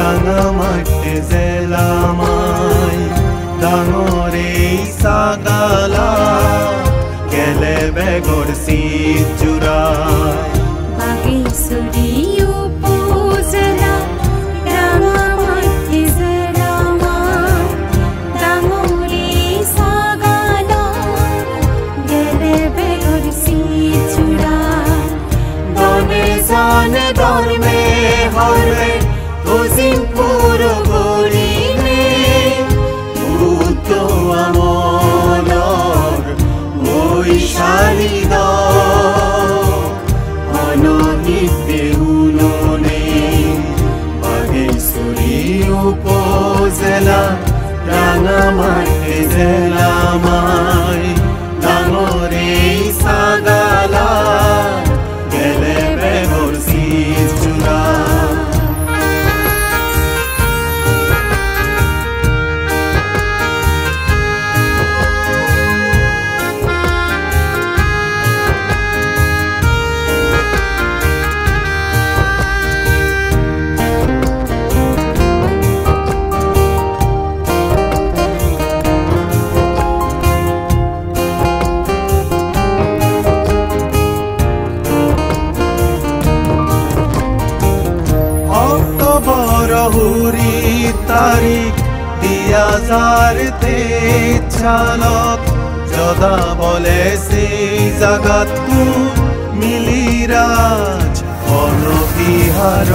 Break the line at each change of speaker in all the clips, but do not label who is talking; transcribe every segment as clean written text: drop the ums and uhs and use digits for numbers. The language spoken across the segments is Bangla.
রাঙামাটি জেলামাই ডাঙরে সাগালা গেলে বেগর সিজুরা
বাগেশ্বরী উপজেলা রাঙামাটি জেলামাই ডাঙরে সাগালা গেলে বেগর সিজুরা
দনে জানে ধর্মে হরবে ওজিমপুর গরিমে বুদ্ধ আমলর বৈশালীদ অননিতে উলনে বাগেশ্বরী উপজেলা রাঙামাটি জেলামাই ডাঙরে সাগালা গেলে বেগর সিজুরা হুরি তারিখ 2003 চালক যদা বলে সেই জাগাত মিলিরাজ অনবিহার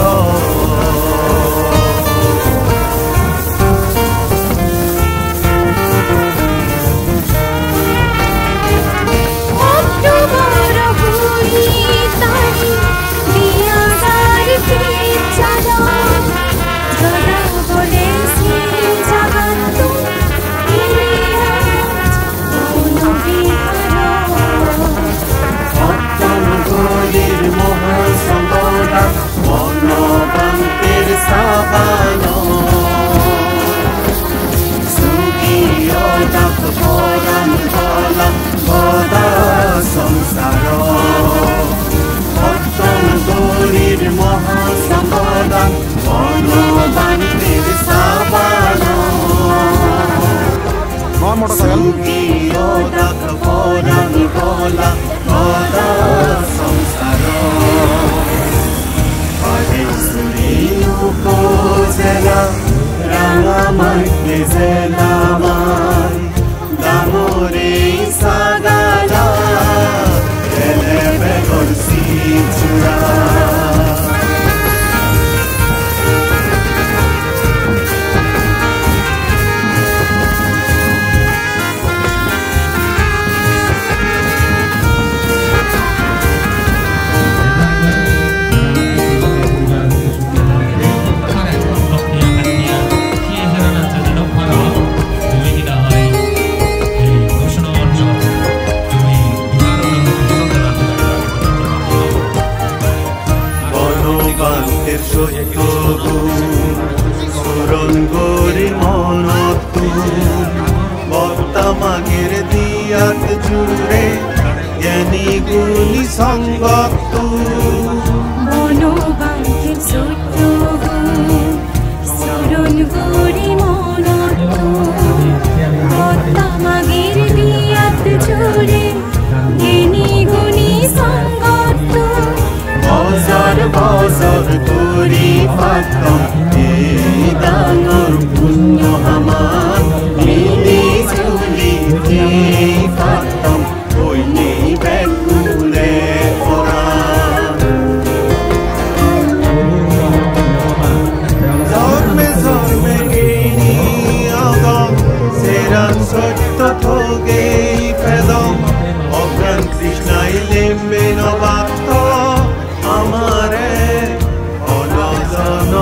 রাঙামাটি জেলামাই ডাঙরে সাগালা গেলে বেগর সিজুরা স্মরণ করি মনত বক্তামাগের দিয়াত জুড়ে জ্ঞানী গুণী সঙ্গত
মনোবাঙ্গের সত্য স্মরণ করি মনত বক্তামাগের দিয়াত জুড়ে জ্ঞানী গুণী সঙ্গত
বছর বছর করি পাতম এই ডাঙর পুণ্য আমার মিলি চুলি পাতম ওই নেই ব্যাকুলে পড়া ধর্মে ধর্মে গেনি আগম সেরান সত্য থগে ফেদম অজ্ঞান কৃষ্ণাই লেম্বে নবাক্ত আমারে অনজন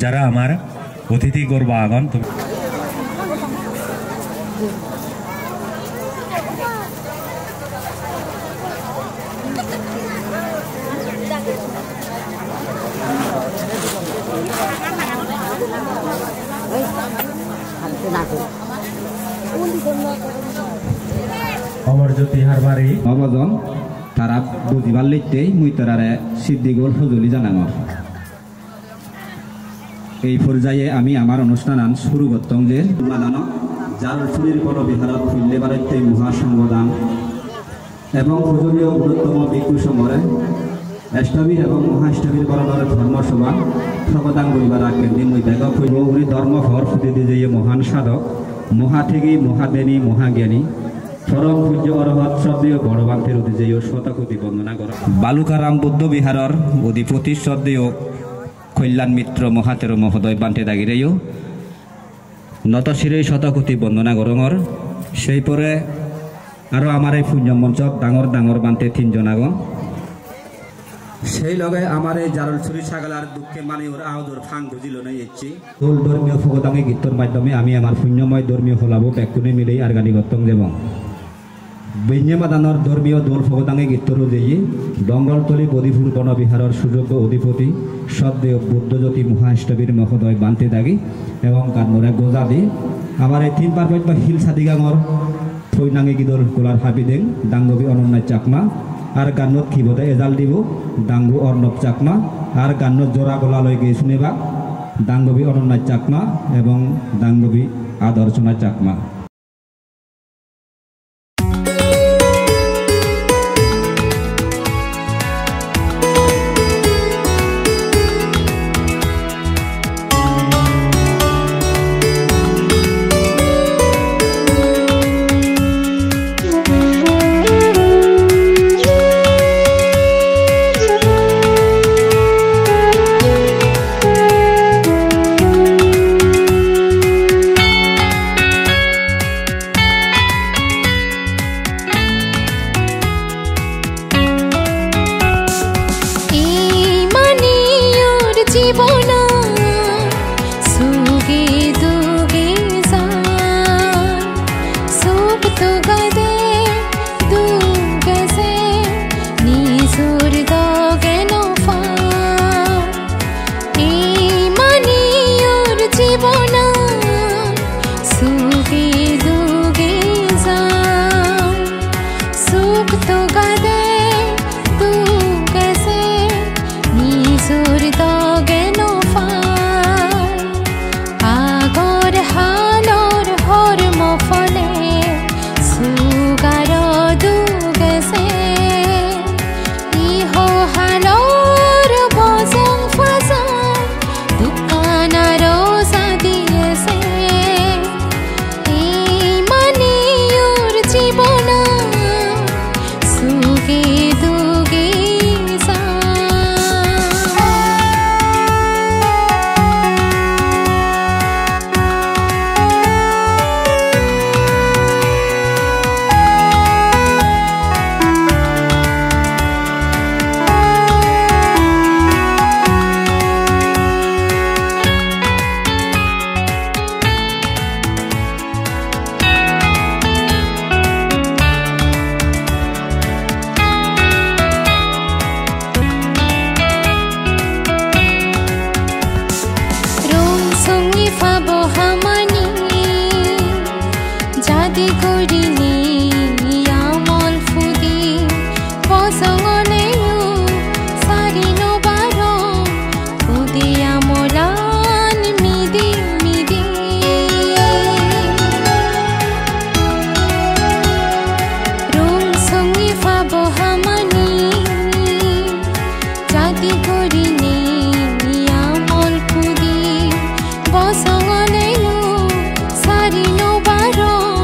যারা আমার অতিথি গর্ব আগন অমরজ্যোতি হারবারি
অবজন তারা বুঝিবার লিখতেই মুই তারারে সিদ্ধিগোল সজুলি জানানোর এই পর্যায়ে আমি আমার অনুষ্ঠান শুরু করতাম যে মানানো যার চুরির কোনো বিহারত ফিরলে বাড়িতে মহাসংগদান এবং পূজনীয় গুরুত্তম ভিক্ষু সমরে অষ্টমীর এবং মহাষ্টমীর বরাবর ধর্মসভা সবদান করিবার কেন্দ্রে মুই ব্যাপক হইবগুলি ধর্ম ফর ফুটে দিয়ে মহান সাধক মহাথেগী মহাদেনী মহাজ্ঞানী চরম পূজ্য অরহত শ্রদ্ধেয় বড়বান্তের অধিজেয় শতকোটি বন্দনা করা বালুকারাম বুদ্ধ বিহারর অধিপতি শ্রদ্ধেয় কল্যাণ মিত্র মহাতের মহোদয় বান্তে দাগিরেও নতশিরে শতকোটি বন্দনা গরঙর সেই পরে আরও আমার এই পুণ্য মঞ্চত ডাঙর ডাঙর বান্তে তিনজন আগন সেই লগে আমার এই জারল ছুরি ছাগলার দুঃখে মানে ওর আহদর ফাং বুঝিল নাই ইচ্ছি দোল ধর্মীয় ফগদাঙ্গি গীতর মাধ্যমে আমি আমার পুণ্যময় ধর্মীয় ফলাবো ব্যাকুনে মিলেই আর গানি গত্তং যাব বৈন্যমাদানর ধর্মীয় দোল ফগদাঙ্গি গীতরও দিয়ে ডঙ্গলতলি বদিপুর বনবিহারের সুযোগ্য অধিপতি সদ্দেহ বুদ্ধজ্যোতি মহাষ্টবীর মহোদয় বান্তে দাগি এবং কান্নরে গোজা দি আমার এই তিন পার্বত্য হিল সাদিগাঙর থৈনাঙ্গি গিদর গোলার হাবিদেং ডাঙ্গবি অনন্যায় চাকমা আর গান্নত কিবোধে এজাল দিব ডাঙ্গু অর্ণব চাকমা আর গান্নত জোড়া গলা লই গিয়ে শুনেবা ডাঙ্গবি অনন্যায় চাকমা এবং ডাঙ্গবি আদর্শনা চাকমা
Sari no baro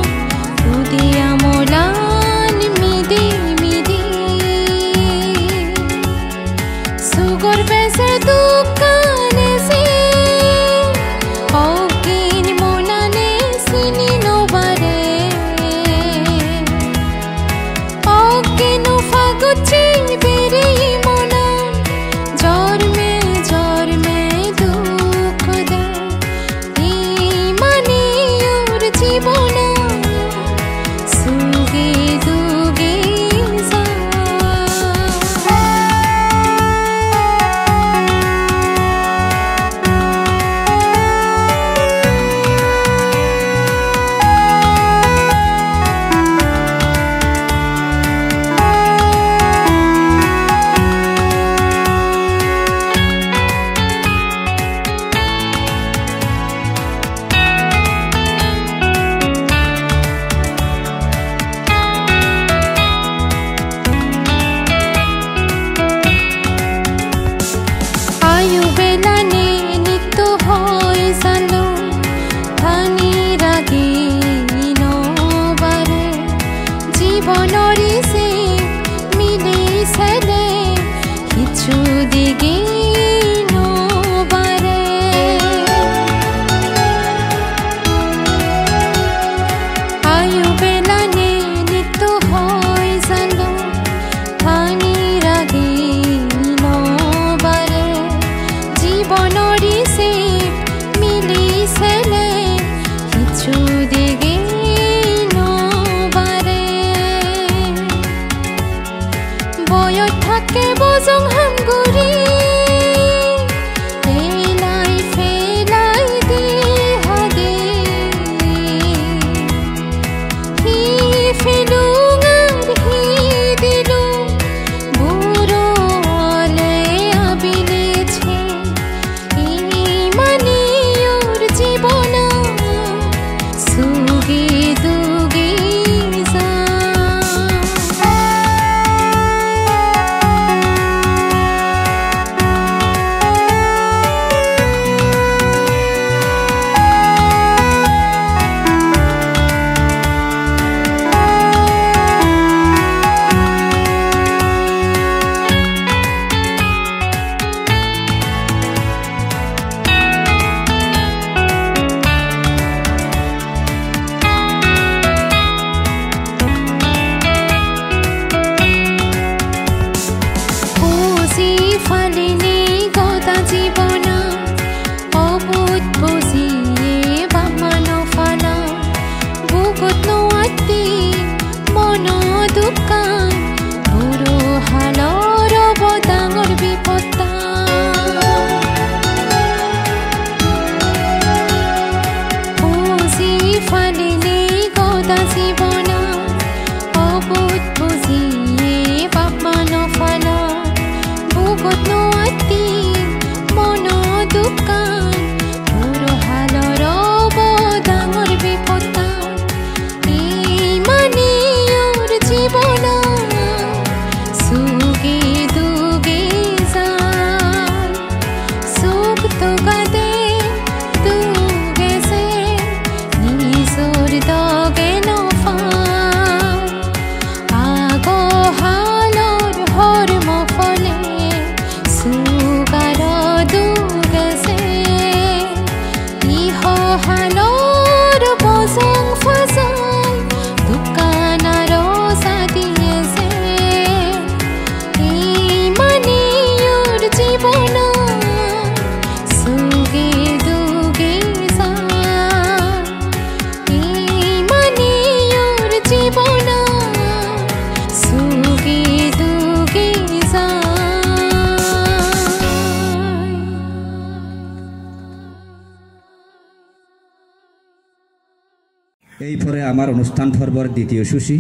এই পরে আমার অনুষ্ঠান পর্বর দ্বিতীয় সূচি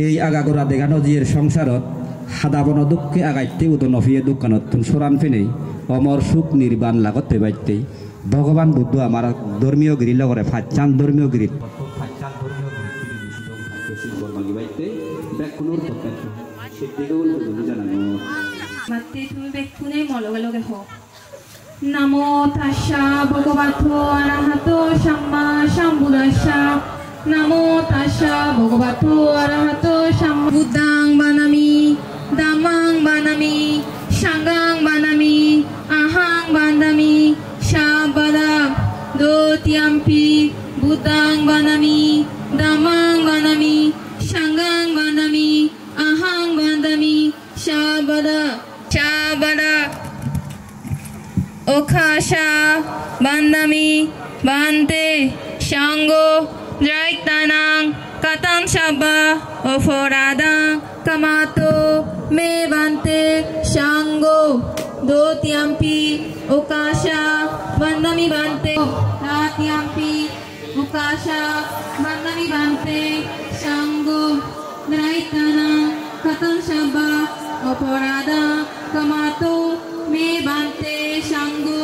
এই আগাগোড়া দেখানো জিয়ের সংসারত সাদাবন দুঃখে আগাইতে উদন অফিয়ে দোকানত সরান ফেনেই অমর সুখ নির্বাণ লাগতে বাইতেই ভগবান বুদ্ধ আমার ধর্মীয় গিরি লগরে ফাঁচান ধর্মীয় গিরিত
Namo tassa bhagavato arahato samma sambuddhassa. Namo tassa bhagavato arahato samma buddhang banami, dhammang banami, sanghang banami, ahang banami, sabada dotyampi buddhang banami, dhammang banami, sanghang banami, ahang banami, sabada Okasha bandami bante shango draitanang katang shaba oforadang kamato me bante shango dotyampi okasha bandami bante ratyampi okasha bandami bante shango draitanang katang shaba oforadang kamato me bante shango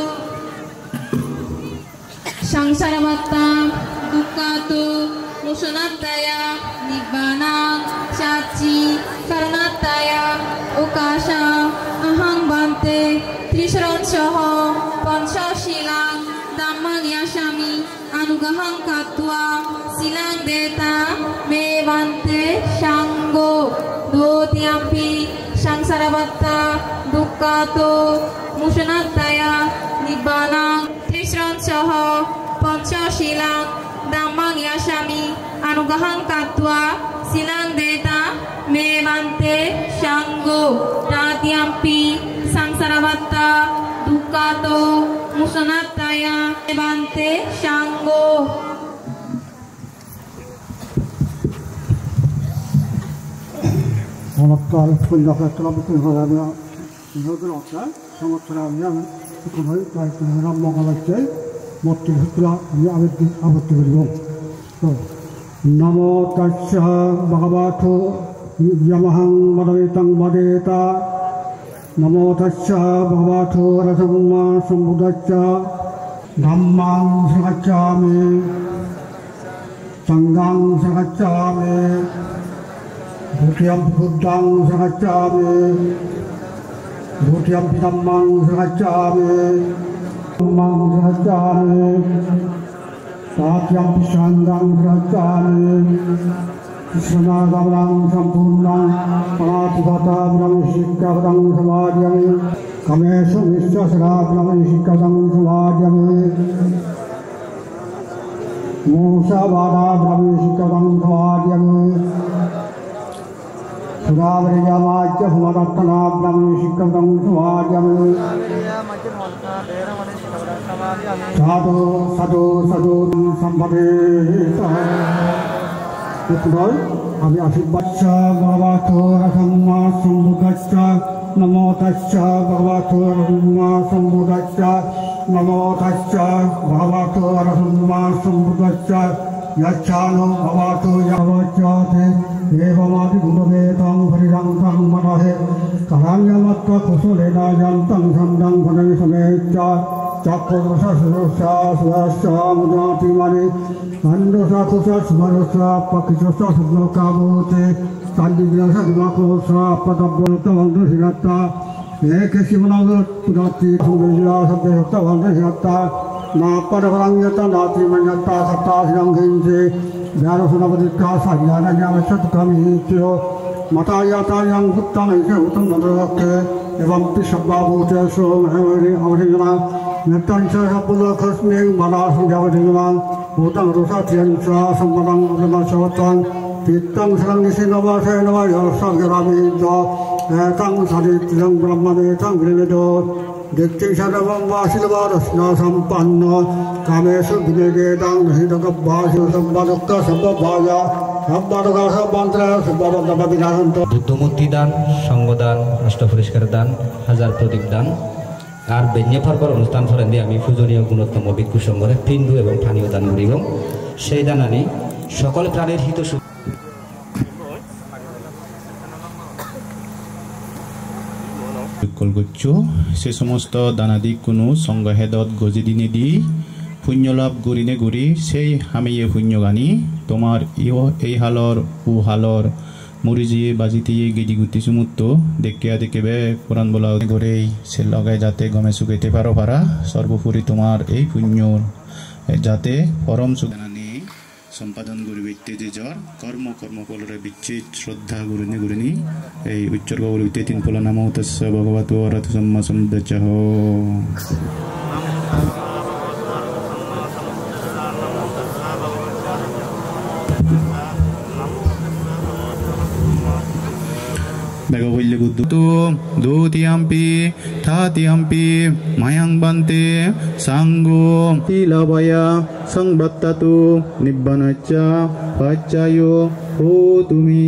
sangsaravatta dukkato musunataya nibbanang sachi karunataya okasha ahang bante trisharan soho pansha silang dhammang yashami anugahang katwa silang deta me bante shango dotyampi sangsaravatta dukkato musunataya nibbanang trisharan soho pansha silang dhammang yashami anugahang katwa silang deta me bante shango ratyampi sangsaravatta dukkato musunataya me bante shango
Onokkal fundakettel bütün haberler nögül olsa sanatçılarından konuyu tarihten magalatçay motti hutla ami abetti veriyorum. Namo tassa bhagavato yamahang madavitang madeta. Namo tassa bhagavato rasamma sambuddhassa dhammang sangacchami sanghang sangacchami Buddhyam buddhang sangacchami Buddhyam dhammang sangacchami dhammang sangacchami satyam sanghang sangacchami krishnagavam sampurnam panatipata brahmishikkavam samadhyami kamesu nishchasra brahmishikkavam samadhyami musavada brahmishikkavam samadhyami Sudavriyamadya Humaratana Brahmishikkavam Samadhyami Sadhu Sambhaveta Betul, kami asibbaca bhagavato rasamma sambuddhassa Namo tassa bhagavato rasamma sambuddhassa Namo tassa bhagavato rasamma sambuddhassa Yacchano bhagavato yavacchate Evamadi gunavetang harirangtang manahe Karanyamatta kusulena yantang sandang panamisamecha Chakkurasa surusa surasa mudati mani Andosa kusa sumarusa pakisasa sublokamote Sandigyasa dimakosa patabbolta vandasinatta Ekesimanavut pudati sumvijila sabdehata vandasinatta Napadavarangyata nati manyata satta sinanghinse Vyarasunavadikka sahyana nyavashatukamihityo Matayata yang huttana ise huttam nadarakke Evam pishabbhavute somheveri avadhigana Nettancha sabbula khasming manasam javadhigana Huttam rusatyancha sammadang udamasavatang Tittang sarangisinavasena yarasagyaramidya Etang sadityang brahmanetang grivedo Dikting sadavam vasilvarasna sampanna Kamesu vinegedang hidakabbhasya sabbadukta sabbabhaya Sabbadukta sabbantra sabbabandava vinahanta
বুদ্ধমূর্তি দান, সঙ্গদান, অষ্ট পুরস্কার দান, হাজার প্রদীপ দান আর বেঞ্জে পর্বর অনুষ্ঠান ফলেন দিয়ে আমি পূজনীয় গুণোত্তম ভিক্ষু সংঘরে পিণ্ডু এবং পানীয় দান করিব সেই দান আনি সকল প্রাণীর হিত
কলগুচ্ছ সে সমস্ত দানাদি কোনো সংঘহেদত গজিদিনে দি পুণ্য লাভ গরিনে গরি সেই হামিয়ে পুণ্য গানি তোমার এই হালর ও হালর মরিজিয়ে বাজিতিয়ে গেজি গুতি সুমুত্ত দেখিয়া দেখিবে কোরআন বলা গড়েই সে লগায় যাতে গমে সুখাইতে পারো পারা সর্বোপরি তোমার এই পুণ্য যাতে পরম সুখানি সম্পাদন করিবে ইত্যাদি জ্বর কর্ম কর্মফলরে বিচ্ছেদ শ্রদ্ধা গুরুনি গুরুনি এই উচ্চর্গ গুরুতে তিন ফল নাম তস্য ভগবত রথ সম্মা সমুদ্রচহ Dutiampi, Tatiampi, Mayang Bante, Sanggo, Tilabaya, Sangbattatu, Nibbanacha, Pachayo, Hotumi.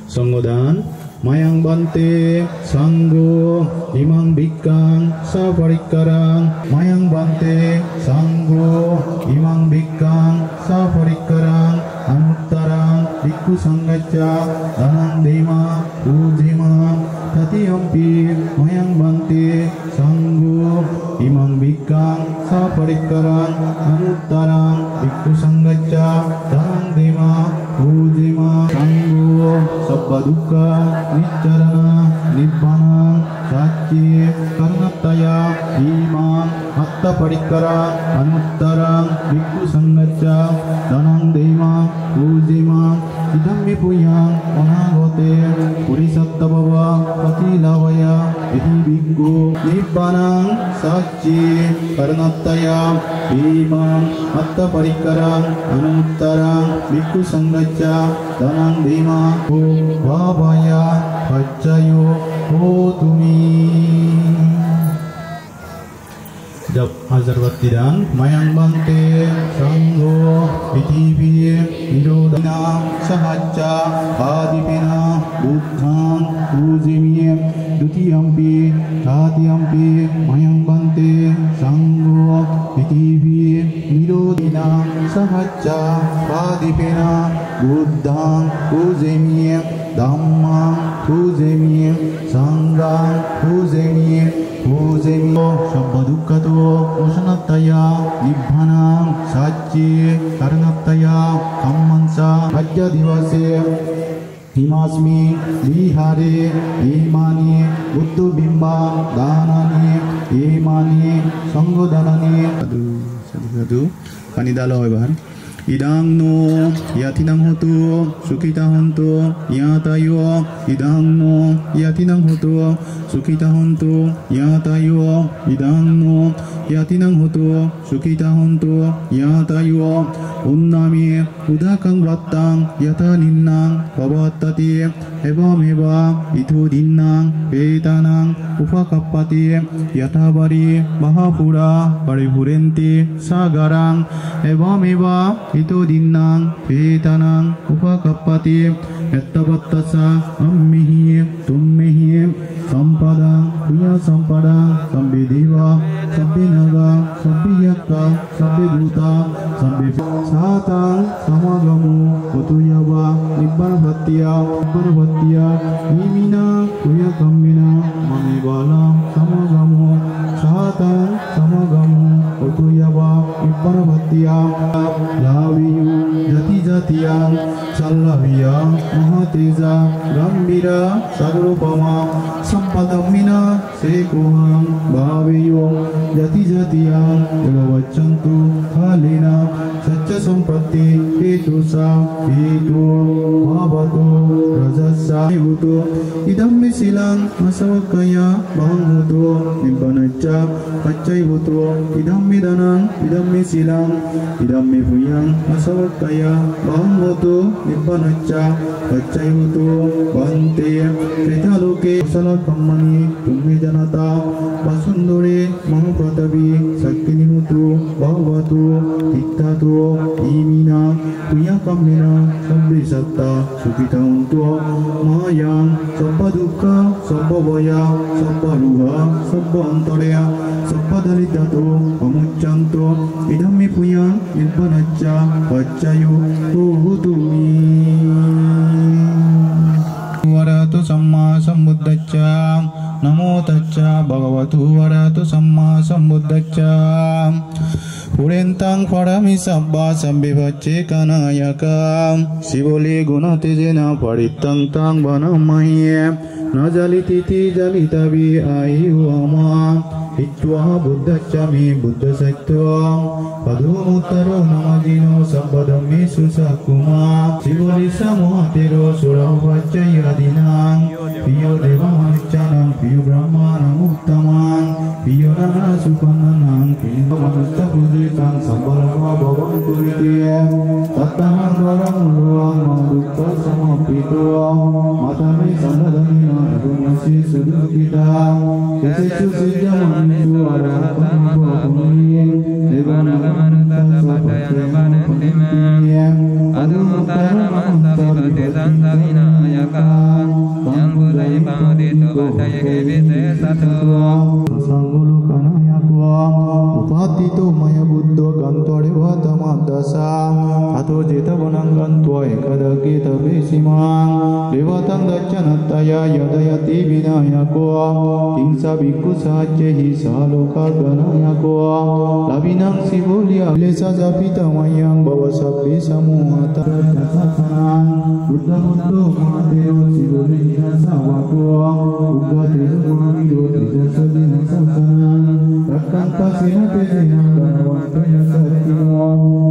Sanggodan, Mayang Bante, Sanggo, Imang Bikang, Saparikkarang, Mayang Bante, Sanggo, Imang Bikang, Saparikkarang, Anuttarang, Bhikkhu Sanghacha, Danang Dema, Pujima, Tatiyampi, Mayang Bante, Sanggo, Imang Bikang, Saparikkarang, Anuttarang, Bhikkhu Sanghacha, Danang Dema, Pujima, Sanggo, Sabba Dukkha, Niccarana, Nibbana, Sachi, Karnataya, Imang, Atta Parikkarang, Anuttarang, Bhikkhu Sanghacha, Danang Dema, Pujima, Idammi Puyang, Onagote, Purisatta Bhava, Patilavaya, Iti Bhikkhu, Nibbanang, Sachi, Karnataya, Imang, Atta Parikkarang, Anuttarang, Bhikkhu Sanghacha, Danang Dema, Bhavaya, Pachayo, Hotumi. Jab Azarvati dan Mayang Bante, Sanggo, Pitivi, Nirodana, Sahaja, Adipena, Buddhang, Pujimi, Dutiyampi, Tatiyampi, Mayang Bante, Sanggo, Pitivi, Nirodana, Sahaja, Adipena, Buddhang, Pujimi, Dhammang, Pujimi, Sanghang, Pujimi, Pujimi, Sabba Dukkhato, Usanataya, Nibbhanang, Sachi, Karnataya, Kammansa, Hajja Divase, Himasmi, Vihare, Imani, Buddhu Bimba, Danani, Imani, Sanggodanani. Aduh, Panidalo Ebar. Idang no, yatinang hotu, sukita hontu, yatayo, idang no, yatinang hotu, sukita hontu, yatayo, idang no, yatinang hotu, sukita hontu, yatayo, unnami, udakang vatang, yataninnang, pavattati, evameva, itu dinnang, vedanang, upakappati, yatabari, mahapura, paripurenti, sagarang, evameva, itu dinnang, vedanang, upakappati, ettavattasa, ammihi, tummihi, sampadang, punya sampadang, sambidiva, sambinaga, sambiyaka, sambiduta, sambisatang, samagamu, utuyava, nibbana nimina, puya kammina, mamibala, samagamu, satang, samagamu, utuyava, nibbana laviyu, jati jatiyang, sallavya, mahateza, gambira, sagrupama, sampadamina, sekuhang, bhaviyo, jati jatiyang, jagavaccantu, halina, sacca sampatti, hetusa, hetu, bhavatu, rajasa, hutu, idammi silang, masavakaya, bhanghutu, nibbanacha, paccai hutu, idammi danang, idammi silang, idammi puyang, masavakaya, bhanghutu, nibbanacha, paccai hutu, bante, ketaloke, sala kammani, tummi janata, basundore, mahapratavi, sakkini hutu, bhavatu, tittatu, imina punya kamera sampai satta sukita untuk mayang sabba dukkha sabba baya sabba ruha sabba antarya sabba dalitato pamuccanto idammi punya ilpanacca paccayo hutumi Warahatu Samma Sambuddhacca Namo Tacca Bhagavatu Warahatu Samma Sambuddhacca Purentang Parami Sabba Sambivacce Kanayaka Sivoli Gunatejena Paritang Tang Vanamahiye Najaliti Jalitavi Ayu Ama Hitwa Buddhacami Buddha Sattva Padumuttaro Namagino Sabbadami Susakuma Sivoli Samuhatero Suravacchayadinam Piyo Deva Manuccanam Piyo Brahmanam Uttamam Piyo Nana Supananam Piyo Manucca Buddhitam Sabbalama Bhavam Kuritiya Tattaham Dvaram Uluam Madukta Samapituam Matami Sandadamina Adunasi Sudukita Kesechu Sijamam Suaratam Bhakumiyam Devanagamanutta Sapatyamantimam Adumuttaramantavipati Sansavinayaka Yang Buddhaya Pamadito Vataya Kevite Sattva Sasangulu Kanayakwa Upatito Maya Buddha Gantore Vatamadasa Ato Jeta Vanangantwa Ekadagita Vesimang Devatang Daccanataya Yadayati Vinayakwa Hingsa Bhikkhu Sachehi Saloka Ganayakwa Labinang Sivolya Lesa Zapita Mayang Bhava Sabbi Samuhata Sasanang Buddha Buddha Mahadeo Sivolya Sawakwa Ubbatiru Mahamido Tijasadina Sasanang Rakkanta Sinate Sinang Ganavantaya Satino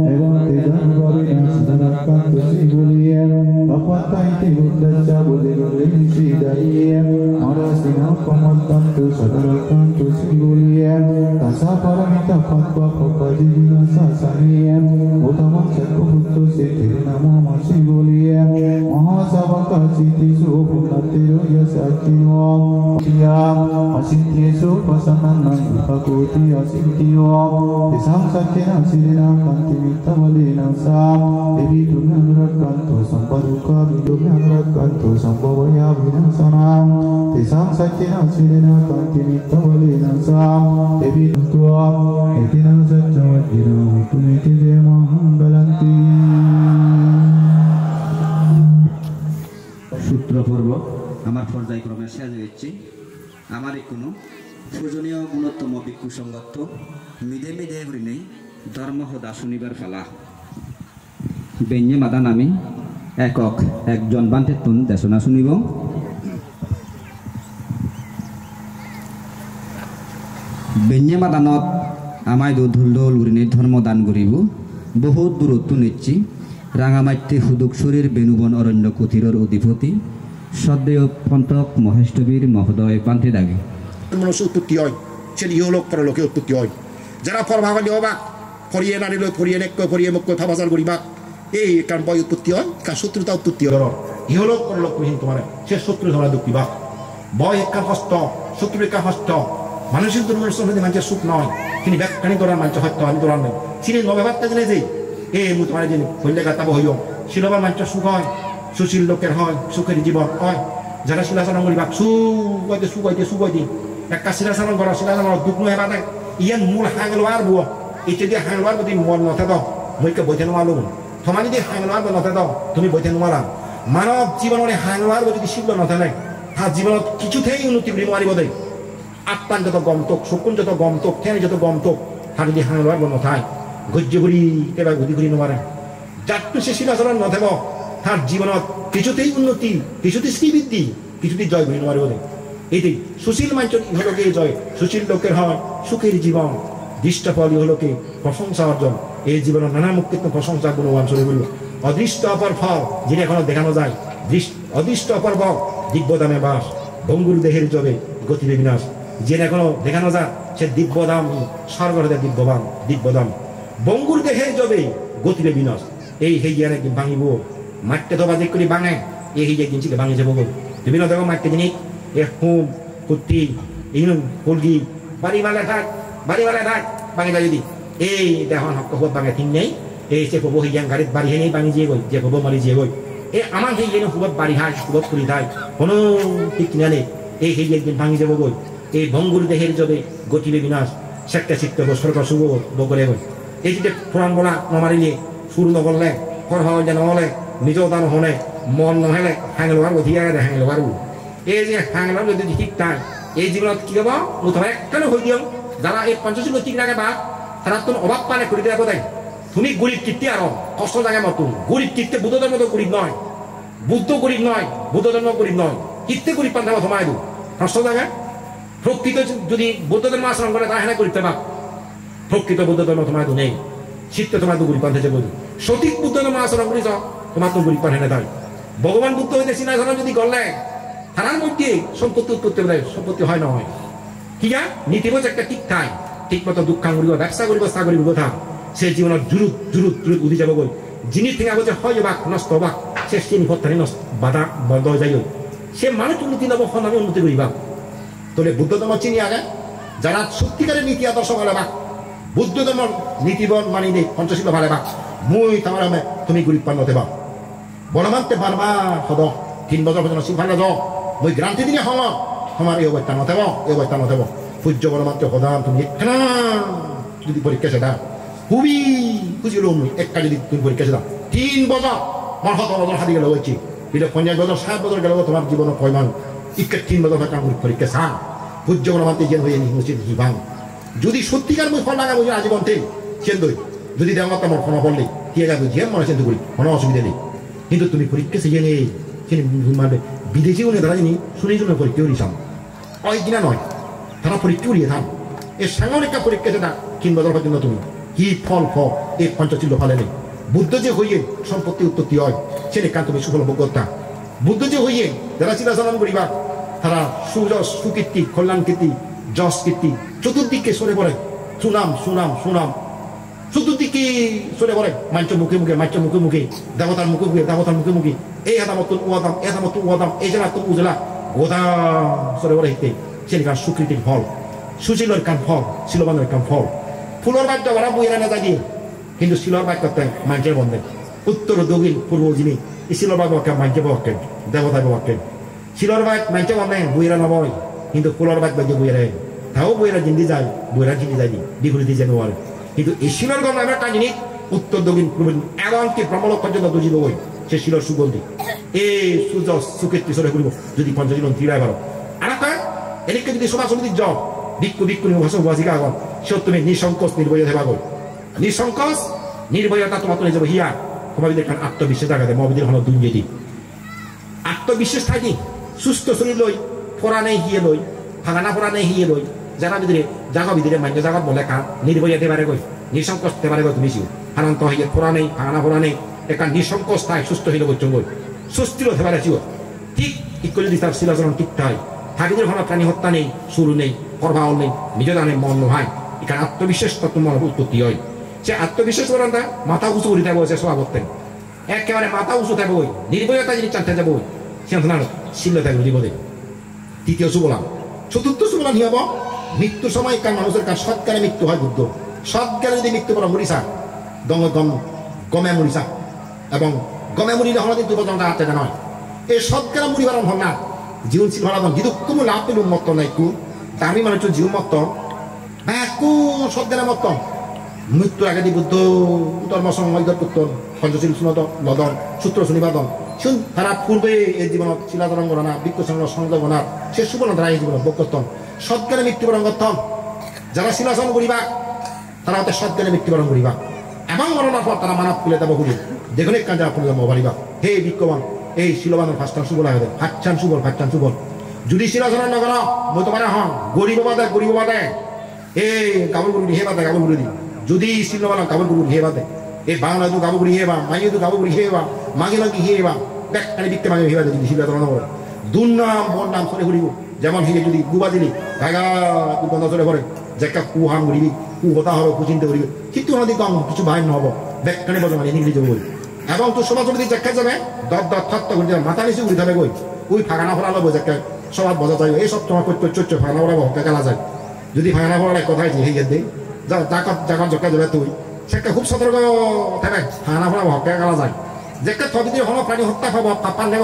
Evam Tejan Vavina Sadarakkanta Sivolya Papata Iti Buddhaca Buddhiru Limsi Dariya Marasina Pamattantu Sadarakkanta Sivolya Tasa Paramita Fatva Papajina Sasaniya Utamam Sakku Buttu Siddhi Namo Sivolya Mahasavaka Sitisu Punnatiru Yasachino Tiyam Asintyesu Pasananam Vipakuti Asintyo Tisam Sakyena Sirina Kantimita Valina Sam Devi Dumyam Rakkanto Sampaduka Vidumyam Rakkanto Sambhavaya Vinansanam Tisam Sakyena Sirina Kantimita Valina Sam Devi Tua Etina Satchavajina Hutumiti Jemahangalanti
সূত্র পর্ব আমার পর্যায়ক্রমে শেষ হয়েছে আমার কোনো পূজনীয় গুণোত্তম ভিক্ষু সংগত মিদে মিদে হরিণে ধর্ম হদা শুনিবার ফালা বেঞ্জে মাদান আমি একক একজন বান্তে তুন দেশনা শুনিব বেঞ্জে মাদানত আমায় ধুল দোল হরিণে ধর্মদান করিব বহুত দূরত্ব নিচ্ছি রাঙামাইতে হুদুক শরীর বেনুবন অরণ্য কুথিরর অধিপতি সদ্দেয় পন্তক মহেষ্টবীর মহোদয় পান্থে দাগে
মানুষ উৎপত্তি হয় সে ইহলোক পরলোকে উৎপত্তি হয় যারা পরভাগী অবাক ফরিয়ে নারী লোক ফরিয়ে নেক ফরিয়ে মুখ থাবাজার করিবা এই কারণ বয় উৎপত্তি হয় কার শত্রুতা উৎপত্তি হয় ইহলোক পরলোক কহিন তোমার সে শত্রু ধরা দুঃখিবা বয় একা হস্ত শত্রু একা হস্ত মানুষের দুর্মনুষ্য মানুষের সুখ নয় তিনি ব্যাখ্যানি দৌড়ান মানুষ হত্য আমি দৌড়ান নেই তিনি নবেবারটা জেনে যে মু তোমার যে হইলে গাতাব হইও শিলবার মানুষের সুখ হয় সুশীল লোকের হয় সুখের জীবন হয় যারা শিলাচরণ করিবা সুগাইতে সুগাইতে সুগাইতে একটা শিলাচরণ করা শিলাচরণ দুঃখ নয় হেবা নাই ইয়ান মূল হাঙ্গলবার বুয় এটা দিয়ে হাঙ্গলবার যদি মন নথে দাও মইকে বইতে নোয়ালো তোমার যদি হাঙ্গলবার নথে দাও তুমি বইতে নোয়ালা মানব জীবনের হাঙ্গলবার যদি শিল্প নথে নাই তার জীবনত কিছুতেই উন্নতি করি নোৱাৰিব দেই আত্মান যত গমতক শকুন যত গমতক ঠেন যত গমতক তার যদি হাঙ্গলবার নথায় গজ্য ঘুরি কেবা গতি ঘুরি নোৱাৰে যাতটো সে শিলাচরণ নথেব তার জীবনত কিছুতেই উন্নতি কিছুতেই শ্রীবৃদ্ধি কিছুতেই জয় ঘুরি নোৱাৰিব দেই এইটি সুশীল মানুষের ইহলোকে জয় সুশীল লোকের হয় সুখের জীবন দৃষ্ট ফল ইহলোকে প্রশংসা অর্জন এই জীবনের নানা মুক্তিত্ব প্রশংসা গুণবান চলে বলল অদৃষ্ট অপর ফল যিনি এখনো দেখানো যায় অদৃষ্ট অপর বক দিব্যদামে বাস ভঙ্গুর দেহের জবে গতিবে বিনাশ যিনি এখনো দেখানো যায় সে দিব্যদাম স্বর্গরাজের দিব্যদাম বঙ্গুর দেহের জবে গতিবে বিনাশ এই হেইয়ার একদিন ভাঙিব মাঠতে তো বাজিক করে ভাঙে এই হেইয়া একদিন ছিল ভাঙে যাবো বিভিন্ন দেখো মাঠতে জিনিস এ হুম কুত্তি ইনুন ফুলগি বাড়িওয়ালা থাক ভাঙে যায় যদি এই দেহন হক ভাঙে ঠিক নেই
এই যে কব হিয়াং গাড়িত বাড়ি হেনেই বাঙি যে গই যে কব মারি যে গই এই আমার সেই যেন খুবত বাড়ি হাই খুবত করি থাই কোনো ঠিক কিনানে এই সেই একদিন ভাঙি যাব গই এই ভঙ্গুর দেহের যদি গতিবে বিনাশ সেটা শিখতে হবে সরকার শুভ বগলে গই এই যে পুরাণ বলা নমারিলে সুর নগরলে কর হওয়া যেন হলে নিজ দান হলে মন নহলে হ্যাংলোয়ার অধিয়া হ্যাংলোয়ার এই যে হ্যাংলোয়ার যদি ঠিক তাই এই জীবনত কি হব মুথা কেন হয়ে দিও যারা এই পঞ্চশীল ঠিক রাখে বা তারা তুমি অভাব পানে করে দেবো তাই তুমি গরিব কীর্তি আরো কষ্ট জায়গায় মতো গরিব কীর্তি বুদ্ধ ধর্ম তো গরিব নয় বুদ্ধ গরিব নয় বুদ্ধ ধর্ম গরিব নয় কীর্তি গরিব পান দেবো তোমায় দু কষ্ট জায়গায় প্রকৃত যদি বৌদ্ধ ধর্ম আচরণ করে তা হেনা করতে পার প্রকৃত বৌদ্ধ ধর্ম তোমায় দু নেই শীতে তোমার তো গরিব পান্থেছে বলি সঠিক বুদ্ধ ধর্ম আচরণ করেছ তোমার তো গরিব পান হেনে তাই ভগবান বুদ্ধ হইতে চিনা ধর্ম যদি গলে তারার মধ্যে সম্পত্তি উৎপত্তি দেয় সম্পত্তি হয় না হয় কি যা নীতিবোধ একটা ঠিক ঠাই ঠিক মতো দুঃখাং করিব ব্যবসা করিব চাকরি কথা সে জীবনের জুরুত জুরুত জুরুত উঠি যাব গই যিনি থেকে যে হয় বাক নষ্ট বাক সে চিনি ভত্তানি নষ্ট বাধা বন্ধ হয়ে যায় সে মানুষ উন্নতি নব আমি উন্নতি করিবা তোলে বুদ্ধ ধর্ম চিনি আগে যারা সত্যিকারের নীতি আদর্শ ভালে বাক বুদ্ধ ধর্ম নীতিবন মানি নেই পঞ্চশীল ভালে বাক মুই তোমার তুমি গরিব পান নতে বা বলমানতে বারবা সদ 3 বছর পর্যন্ত শিব ভালো যাও মই গ্রান্তি দিনে হল আমার এই অবস্থা নথেব এই অবস্থা নথেব সূর্য বলমাত্র সদাম তুমি একখানা যদি পরীক্ষা সেটা খুবই খুশি হলো একটা যদি তুমি পরীক্ষা সেটা 3 বছর আমার 7 বছর হারিয়ে গেল হয়েছি এটা 50 বছর 60 বছর গেল তোমার জীবন পয়মান ইকে 3 বছর কাম পরীক্ষা সান সূর্য বলমাত্র যেন হয়ে নিশ্চিত জীবাং যদি সত্যিকার মই ফল লাগাবো আজীবন তেল সেন্দই যদি দেওয়া তোমার ফল পড়লে কি যাবে যে মনে সেন্দু করি কোনো অসুবিধা নেই কিন্তু তুমি পরীক্ষা সে জেনে মানে বিদেশিও নেই তারা জানি শুনে শুনে পরীক্ষা করিসাম হয় কিনা নয় তারা পরীক্ষা করিয়ে থাম এই সাংগঠনিক পরীক্ষা সেটা 3 বছর পর্যন্ত তুমি কি ফল ফল এই পঞ্চশীল ফলে নেই বুদ্ধ যে হইয়ে সম্পত্তি উৎপত্তি হয় সেটা কান তুমি সুফল ভোগ্যতা বুদ্ধ যে হইয়ে যারা চিরাচরণ করিবা তারা সুযশ সুকীর্তি কল্যাণ কীর্তি যশ কীর্তি চতুর্দিকে সরে পড়ে সুনাম সুনাম সুনাম চতুর্দিকে সরে পড়ে মাঞ্চ মুখে মুখে মাঞ্চ মুখে মুখে দেবতার মুখে মুখে দেবতার মুখে মুখে এই হাদামতুল উয়াদাম এই হাদামতুল উয়াদাম এই জেলা উজলা গোদাম সরে পড়ে হিতে সেখানে সুকৃতির ফল সুশীলের কাম ফল শিলবানের কাম ফল ফুলের বাক্য ওরা বইরা না দিয়ে কিন্তু শিলর বাক্য মাঞ্চের বন্ধে উত্তর দক্ষিণ পূর্ব যিনি এই শিলর বাক্য মাঞ্চে বাক্যেন দেবতা বাক্যেন শিলর বাক মাঞ্চে বন্ধে বইরা নবয় কিন্তু ফুলের বাক্য যে বইরা তাও বইরা জিন্দি যায় বইরা জিন্দি যায় দ্বিগুণী দিয়ে যাবে কিন্তু এই শিলর গন্ধ আমরা একটা জিনিস উত্তর দক্ষিণ পূর্ব এমনকি ব্রহ্মলোক পর্যন্ত দুজিব বই সে শিলর সুগন্ধি এই সূর্য সুকীর্তি সরে করিব যদি পঞ্চশীল ত্রিরায় ভালো আর এদিকে যদি সভা সমিতির জব ভিক্ষু ভিক্ষু ভাষা ভাষিকা আগন সে তুমি নিঃসংকোচ নির্ভয় দেবা গই নিঃসংকোচ নির্ভয়তা তোমার তুলে যাবো হিয়া তোমাদের কারণ আত্মবিশ্বাস জায়গা দেয় মহাবিদের হল দুর্নীতি আত্মবিশ্বাস থাকি সুস্থ শরীর লই ফোরা নেই হিয়ে লই ভাঙানা ফোরা নেই হিয়ে লই জানা ভিতরে জাগা ভিতরে মান্য জাগত বলে কা নির্ভয় দেবারে গই নিঃসংকোচ দেবারে গই তুমি শিও হারান্ত হিয়ে ফোরা নেই ভাঙানা ফোরা নেই একা নিঃসংকোচ তাই সুস্থ হইলে গই চঙ্গই সুস্থির দেবারে চিও ঠিক ইকুয়ালি দিতার শিলাচরণ ঠিক তাই থাকিদের ঘন প্রাণী হত্যা নেই শুরু নেই প্রভাব নেই নিজের দানে মন নয় এখানে আত্মবিশ্বাসটা তোমার উৎপত্তি হয় সে আত্মবিশ্বাস করেন তা মাথা উঁচু করে থাকবো সে স্বভাব করতেন একেবারে মাথা উঁচু থাকবো নির্ভয়তা যিনি চানতে যাবো সে না শিল্য থাকবে জীবনে তৃতীয় সুবলাম চতুর্থ সুবলাম কি হব মৃত্যুর সময় কার মানুষের কার সৎকারে মৃত্যু হয় বুদ্ধ সৎকারে যদি মৃত্যু করা মরিসা গমে মরিসা এবং গমে মরিলে হল কিন্তু পর্যন্ত হাতে নয় এই সৎকারে মরিবার হল না জীবন ছিল ভালো কিন্তু কোনো লাভ পেল মত নাই কু আমি মানে হচ্ছে জীবন মত কু সজ্ঞানে মত মৃত্যুর আগে দি বুদ্ধ ধর্ম সংগত পুত্তন পঞ্চশীল সুনত লদন সূত্র শুনিবাদন শুন তারা পূর্বে এই জীবনত শিলাচরণ গণনা বৃক্ষ সংযোগ গণার সে সুবর্ণ দ্বারা এই জীবন বক্ষতন সজ্ঞানে মৃত্যুবরণ করতন যারা শিলাচরণ করিবা তারা হতে সজ্ঞানে মৃত্যুবরণ করিবা এবং গণনার পর তারা মানব তুলে দেব করি দেখুন এক কাজে আপনি যাবো পারিবা হে বিক্ষবান এই শিলবানের ফাঁসটান সুবল আগে ফাঁচান সুবল যদি শিলাচরণ নগর মই তোমার হন গরিব বাদে এই কাবুল গুরু হে বাদে কাবুল গুরু দি যদি শিলবান কাবুল গুরু হে বাদে এই বাংলা দু কাবুল গুরু হেবা মাইয়ে দু কাবুল গুরু হেবা মাগে লাগি হেবা ব্যাকখানে বিকতে মাগে হেবা যদি শিলাচরণ নগর দুর্নাম বন নাম সরে ঘুরিব যেমন হিরে যদি গুবা দিলি গাগা গন্ধ সরে পড়ে যেকা কুহাম ঘুরিবি কু হতা হবে কুচিন্তা করিবি কিন্তু ওনাদের কম কিছু ভাই নহব ব্যাকখানে বলে মানে নিগড়ি যাবো এবং তোর সমাজ যদি দেখা যাবে দর থত্ত করে যাবে মাথা নিচে উড়ে যাবে গই ওই ফাঁকানা ফোড়া লব যাকে সবাই বজা যায় এই সব তোমার চোচ্চ ফাঁকানা ফোড়াবো হকে গেলা যায় যদি ফাঁকানা ফোড়ার কথাই হয়ে গেছে যা জাকাত জকা যাবে তুই সেটা খুব সতর্ক থাকে হানা ফলা হকে গালা যায় যেকে থবিদি হলো প্রাণী হত্যা খাবো পাপান দেব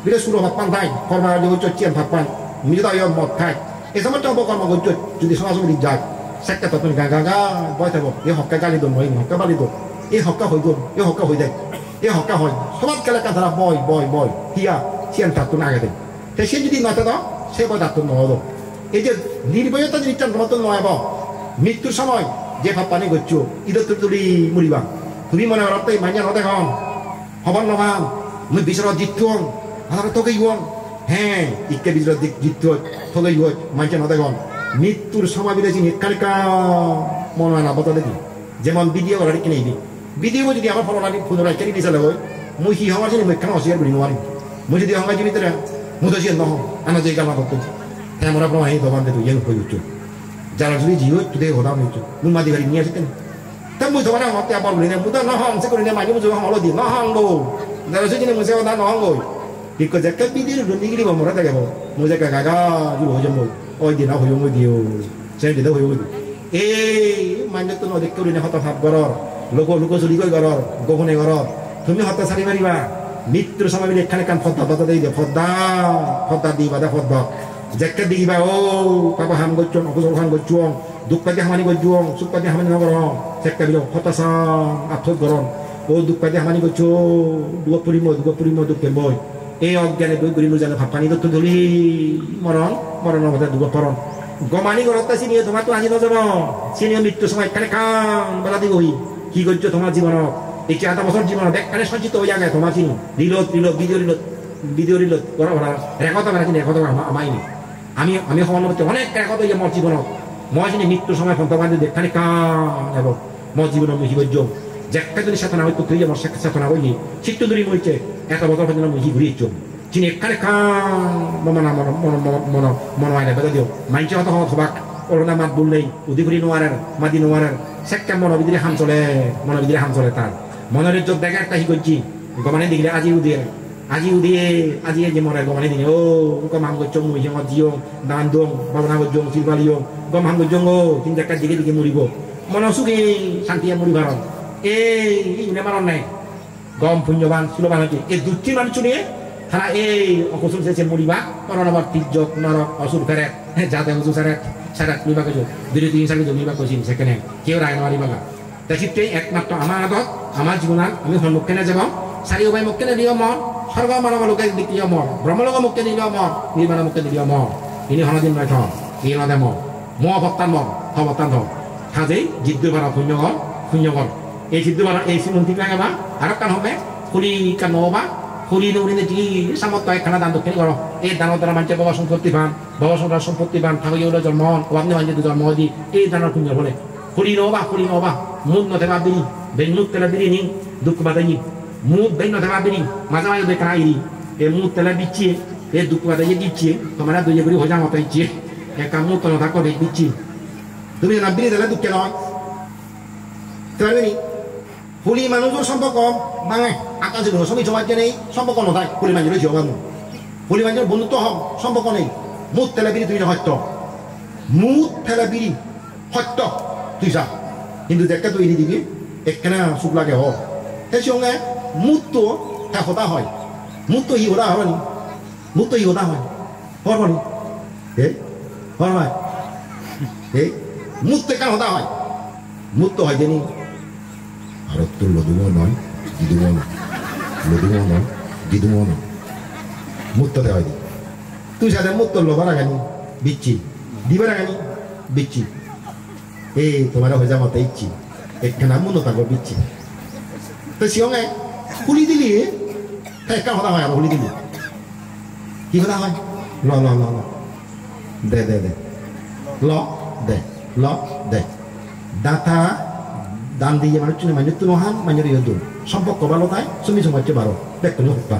বিরে সুরো পাপান তাই কর্মা যদি চিয়ান পাপান মিজা ইয়ন মদ খায় এই সময় তো কর্ম করছে যদি সমাজে যায় সেটা তখন গা গা গা বয় থাকবো এই হকে গালি দোন হয় হকে বালি দোন এই হকা হয়ে গল এই হকা হয়ে যায় এই হকা হয় সমাজ গেলে কাঁথারা বয় বয় বয় হিয়া চিয়ান থাকতো না আগে দেয় সে যদি নয় দাও সে বয় থাকতো নহল এই যে নির্ভয়তা যদি চান তোমার তো নয় মৃত্যুর সময় যে পাপানি করছো ইদর তুলি মরিবা তুমি মনে করতে মাইয়া নদে হন হবার নবান মুই বিচার জিতু হন হাজার তোকে ইয়ন হ্যাঁ ইকে বিচার জিতু তোকে ইয় মাইয়া নদে হন মৃত্যুর সময় বিদেশি নিকালিকা মনে হয় না বতা দেখি যেমন ভিডিও করার কিনে দিই ভিডিও যদি আমার ফলনানি ফুলনাই কেন দিয়েছিল হয় মুই হি হওয়ার জন্য মুখ কেন অসিয়ার করি নোৱাৰিম মুই যদি হওয়া জীবিত মুই তো নহ আনা যে গালা করতো হ্যাঁ মোরা আপনার এই দোকান দিয়ে ইয়ে হয়ে উঠছো যারা যদি জিও তুই হতাম হইছো মুই মাঝি গাড়ি নিয়ে আসে কেন তা মুই দোকানে আমার তে আবার বলি না মুই তো নহং সে করি না মাঝে মুই হলো দি নহং গো যারা যদি মুই সে না নহং গো বিকজ একটা ভিডিও রুনিগিরি মোরা দেখে মুই যে গাগা জুল হয়ে যাবো ওই দিন হয়ে মুই দিও সেই দিন হয়ে মুই এই মানে তো নদী করি না হতা ভাব গরর লোক লোক চুরি করে গরর গোপনে গরর তুমি হতা সারি মারিবা মৃত্যুর সময় মিলে এখানে কান ফদ্দা ফদ্দা দিয়ে ফদ্দা ফদ্দা দি বাদা ফদ্দা যেকে দিবা ও পাপা হাম গচ্ছং অকুশল হাম গচ্ছং দুঃখ পাতি হামানি গচ্ছং সুখ পাতি হামানি নগরম সেকা বিল হতাশা আথত গরম ও দুঃখ পাতি হামানি গচ্ছ দুঃখ পুরিম দুঃখে বই এই অজ্ঞানে দুই গুরি জানে ভাপানি দত্ত ধরি মরণ মরণের মধ্যে দুঃখ পরণ গমানি গরতা চিনিয়ে তোমার তো আনি নযাব চিনিয়ে মৃত্যুর সময় এখানে কাম বেলা দিবহি কি করছো তোমার জীবনত এই 4 বছর জীবনত একখানে সঞ্চিত হয়ে যায় তোমার চিনি রিলোড ভিডিও রিলোড করা ভরা রেকর্ড হবে না কিন্তু রেকর্ড আমাইনি আমি সময়মতো অনেক রেকর্ড হয়ে মোর জীবনত মই চিনি মৃত্যুর সময় ফন্তবান্ধি দেখানে কাম এবং মোর জীবন মুহি গজ্য যেটা যদি চেতনা হয়তো তুই আমার চেতনা হইলি চিত্ত দূরি মইছে 1 বছর পর্যন্ত মুহি ঘুরিয়ে চোখ চিনি এখানে কাম মন হয় না বেদা দিও মাইনছে হতো হবাক করোনা মাত বললেই উদিগুড়ি নোয়ারের মাদি নোয়ারের সেকা মনোবিদ্রে হাম চলে তার মনের ইজ্জত দেখা একটা হি করছি গমানে দিলে আজি উদিয়ে যে মরে গমানে দিনে ও গম হাম গচ্ছ মুই হিম জিও দান দং ভাবনা গজ্জ সিলবালিও গম হাম গজ্জ গো তিন একটা দিকে মরিব মন সুখী শান্তি মরিবার এই ইনে মারণ নাই গম পুণ্যবান সুলবান হচ্ছে এই দুটি মানুষ নিয়ে তারা এই অকুশল শেষে মরিবা করোনাবার তির্যক নরক অসুর ফেরে যাতে হুজুর সারা মরিবা কেছো দুই তিন সালে মরিবা কইছিন সেখানে কেউ রায় মারিবা দেখিতে একমাত্র আমার আদত আমার জীবনাত আমি সম্মুখে যাব চারিও ভাই মুখে দিও মন স্বর্গ মানব লোকে দিও মন ব্রহ্মলোক মুখে দিও মন নির্মাণ মুখে দিও মন ইনি হনদিন নয় থ ই নদে মন ভক্তান মন ভক্তান ধ সাজেই জিদ্দু বারা শূন্যগর এই জিদ্দু বারা এই মন্ত্রী লাগাবা আর কান হবে ফুলি কান নবা ফুলি নৌরিনে জি সামর্থ্য একখানা দান দক্ষিণ করো এই দানের দ্বারা মানুষের বাবা সম্পত্তিবান থাকি জন্ম আপনি মানুষের জন্ম দি এই দানের পুণ্য বলে ফুলি নবা মুখ নথে ভাবিনি বেনুক তেলা বিরিনি দুঃখ বাদাই মুখ বেন নথে ভাবিনি মাঝে মাঝে দেখা আইরি এ মুখ তেলা দিচ্ছে এ দুঃখ বাদাই দিচ্ছে তোমরা দুই করে হজা মতো ইচ্ছে একা মুখ তো নথা করে দিচ্ছি তুমি না বিরি দিলে দুঃখে নয় ফুলি মানুষের সম্পর্ক মানে আকাশে সবই সমাজ নেই সম্পর্ক নথায় ফুলি মানুষের জিও মানুষ ফুলি মানুষের বন্ধুত্ব সম্পর্ক নেই মুখ তেলা বিরি তুই সত্য মুখ ঠেলা বিরি সত্য তুই চা কিন্তু দেখা তুই এনে দিবি একখানা চুপ লাগে হ সেই সঙ্গে মুখটো হ্যাঁ হতা হয় মুখটো ই হতা হয়নি মুখটো ই হতা হয় হরবনি হর হয় মুখটো কেন হতা হয় মুখটো হয় জানি ভারত তো লদুমো নয় দিদুমো নয় মুক্ততে হয় তুই সাথে মুক্ত লোবার আগানি বিচ্ছি দিবার আগানি বিচ্ছি এই তোমার হয়ে যা মতো ইচ্ছি একখানা মনে থাকবো বিচ্ছি তো সিংহে খুলি দিলি হ্যাঁ কেন হতা হয় আর খুলি দিলি কি হতা হয় ল দে দাতা দান দিয়ে মানুষ মানুষ তো নহান মানুষের ইয়ে দূর সম্পর্ক ভালো তাই তুমি সমাজে বারো দেখতে হোকা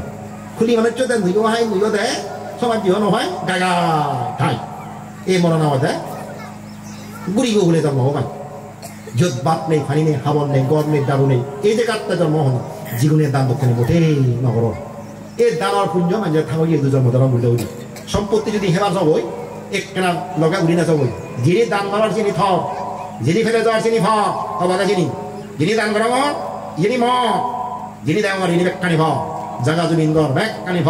খুলি মানুষ দেন দুইও হাই দুইও দেয় সমাজ দিও নহয় গাগা ঠাই এই মনে নাও দেয় গুড়ি গুলে জন্ম হবাই যত বাত নেই ফানি নেই হাবন নেই গড় নেই দারু নেই এই যে কাটটা জন্ম হন জীবনের দান দক্ষিণে মোটেই নগর এই দানৰ পুণ্য মানুষের থাকি এই দুজন মতো বলতে হইল সম্পত্তি যদি হেবার যাব একখানা লগা উড়ি না যাব যিনি দান করার চিনি থ যিনি ফেলে যাওয়ার চিনি ফ হবাকে চিনি যিনি দান করো ইনি ম যিনি দেওয়ার ইনি বেকানি ভ জাগা জমিন গর বেকানি ভ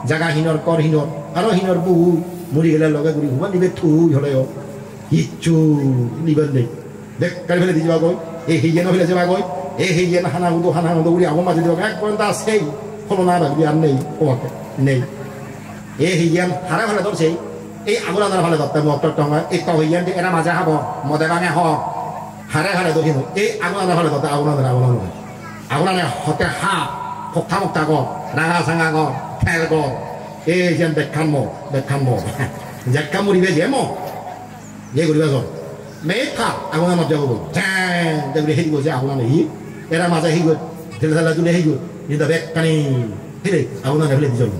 জাগা হিনর কর হিনর আরো হিনর বউ মরি গেলে লগে গুড়ি হুবা নিবে থুই হলেও কিচ্ছু নিবেন নেই বেকারি ফেলে দিয়ে যাবা গই এই হিজেন ফেলে যাবা গই এই হিজেন হানা উদো গুড়ি আমার মাঝে দেওয়া এক পর্যন্ত সেই ফলো না রাখবি আর নেই ওকে নেই এই হিজেন হারা ফেলে ধরছে এই আগুন আনার ফেলে ধরতে মটর টঙ্গা এই তো হিজেন এরা মাঝে হাব মদে বাঙে হ হারে হারে দক্ষিণ এই আগুন আনার ফেলে ধরতে আগুন আনে হতে হা ফক্তা মক্তা গ রাঙা সাঙা গ ফেল গ এই যেন দেখান মরিবে যে যে করিবা য মেথা আগুন আনত যাব দেখবি হেৰি গৈছে আগুন আনে হি এরা মাঝে হি গৈ ঢেলা ঢেলা তুলে হি গৈ কিন্তু বেগ কানি হেরে আগুন আনে ফেলে দি যাব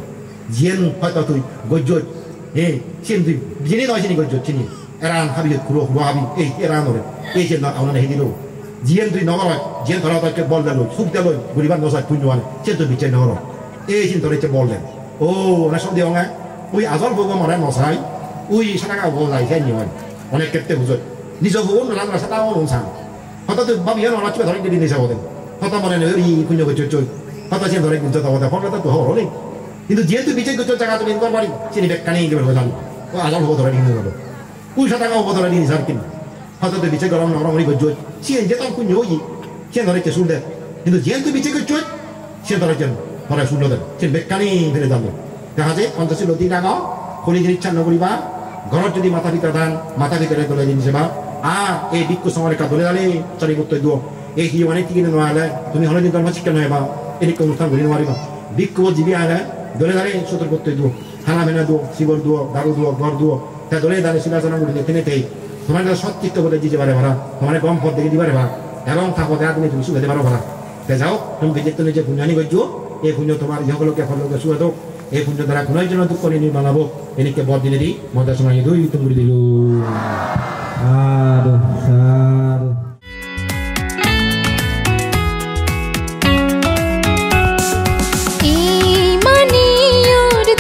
জিয়েন হয়তো তুই গজ্জ চিন তুই যিনি নয় চিনি গজ্জ চিনি এরান হাবি খুলো হাবি এই এরান ওরে এই যে আগুন আনে হি দিল জিয়েন তুই নগর জিয়েন ধরা তাকে বল দিল সুখ দিল গরিবার নসাই তুই নোয়ানে সে তুই বিচার নগর এই চিন ধরে বল দেন ও অনেক সব দিও ওই আজল বউ মরে নসাই ওই সাকা বউ যাই যাই নিয় অনেক ক্ষেত্রে বুঝত নিজ বউ নালাম রাস্তা তাও নসান হঠাৎ তুই ভাবি না চুয়ে ধরে দিদি নিশা বলেন হঠাৎ মনে নেই পুণ্য গচ্ছ চই হঠাৎ চিন ধরে গুঞ্জ তাও ফলটা তো হলো নেই কিন্তু যেহেতু বিচার গচ্ছ জায়গা তুমি ইনকম পারি চিনি বেকানি গেলে জানি ও আজল বউ ধরে নিয়ে যাবো ওই সাকা বউ ধরে নিয়ে সার কিনি হয়তো তুই বিচার গরম নরম গজ্জ চিন যে তাও পুণ্য হই সে ধরেছে শুনলে কিন্তু যেহেতু বিচার গচ্ছ সে ধরেছেন ধরে শুনল দেন সে বেকানি ফেলে যাবো দেখা যায় পঞ্চাশী লতি ডাঙা খলি জিনিস চান্ন করিবা ঘরত যদি মাথা ভিতরে দান মাথা ভিতরে দলে জিনিস বা আর এই বিক্ষু সময় কা দলে দালে চারি করতে দিও এই হি অনেক কিনে নোয়ালে তুমি হলে দিন ধর্ম শিক্ষা নয় বা এদিকে অনুষ্ঠান করি নোৱাৰিবা বিক্ষু জীবি আলে দলে দালে সতর্ক করতে দিও খানা মেনা দিও শিবর দিও দারু দিও ঘর দিও তা দলে দালে শিলাচনা করি তেনে তেই তোমার সত্যিত্ব বলে দিতে পারে ভাড়া তোমার কম পথ দেখে দিবারে ভাড়া এবং থাকতে তুমি সুখে পারো ভাড়া তে যাও তুমি বিজেত নিজে পুণ্যানি গজ্জো এই পুণ্য তোমার ইহকলোকে ফলকে সুখে দোক এই পুণ্য দ্বারা কোনো জন দুঃখ নির্মাণাবো এনেকে বদ দিনে দি মজা শোনাই দুই তুমি দিল
সাধু সাধু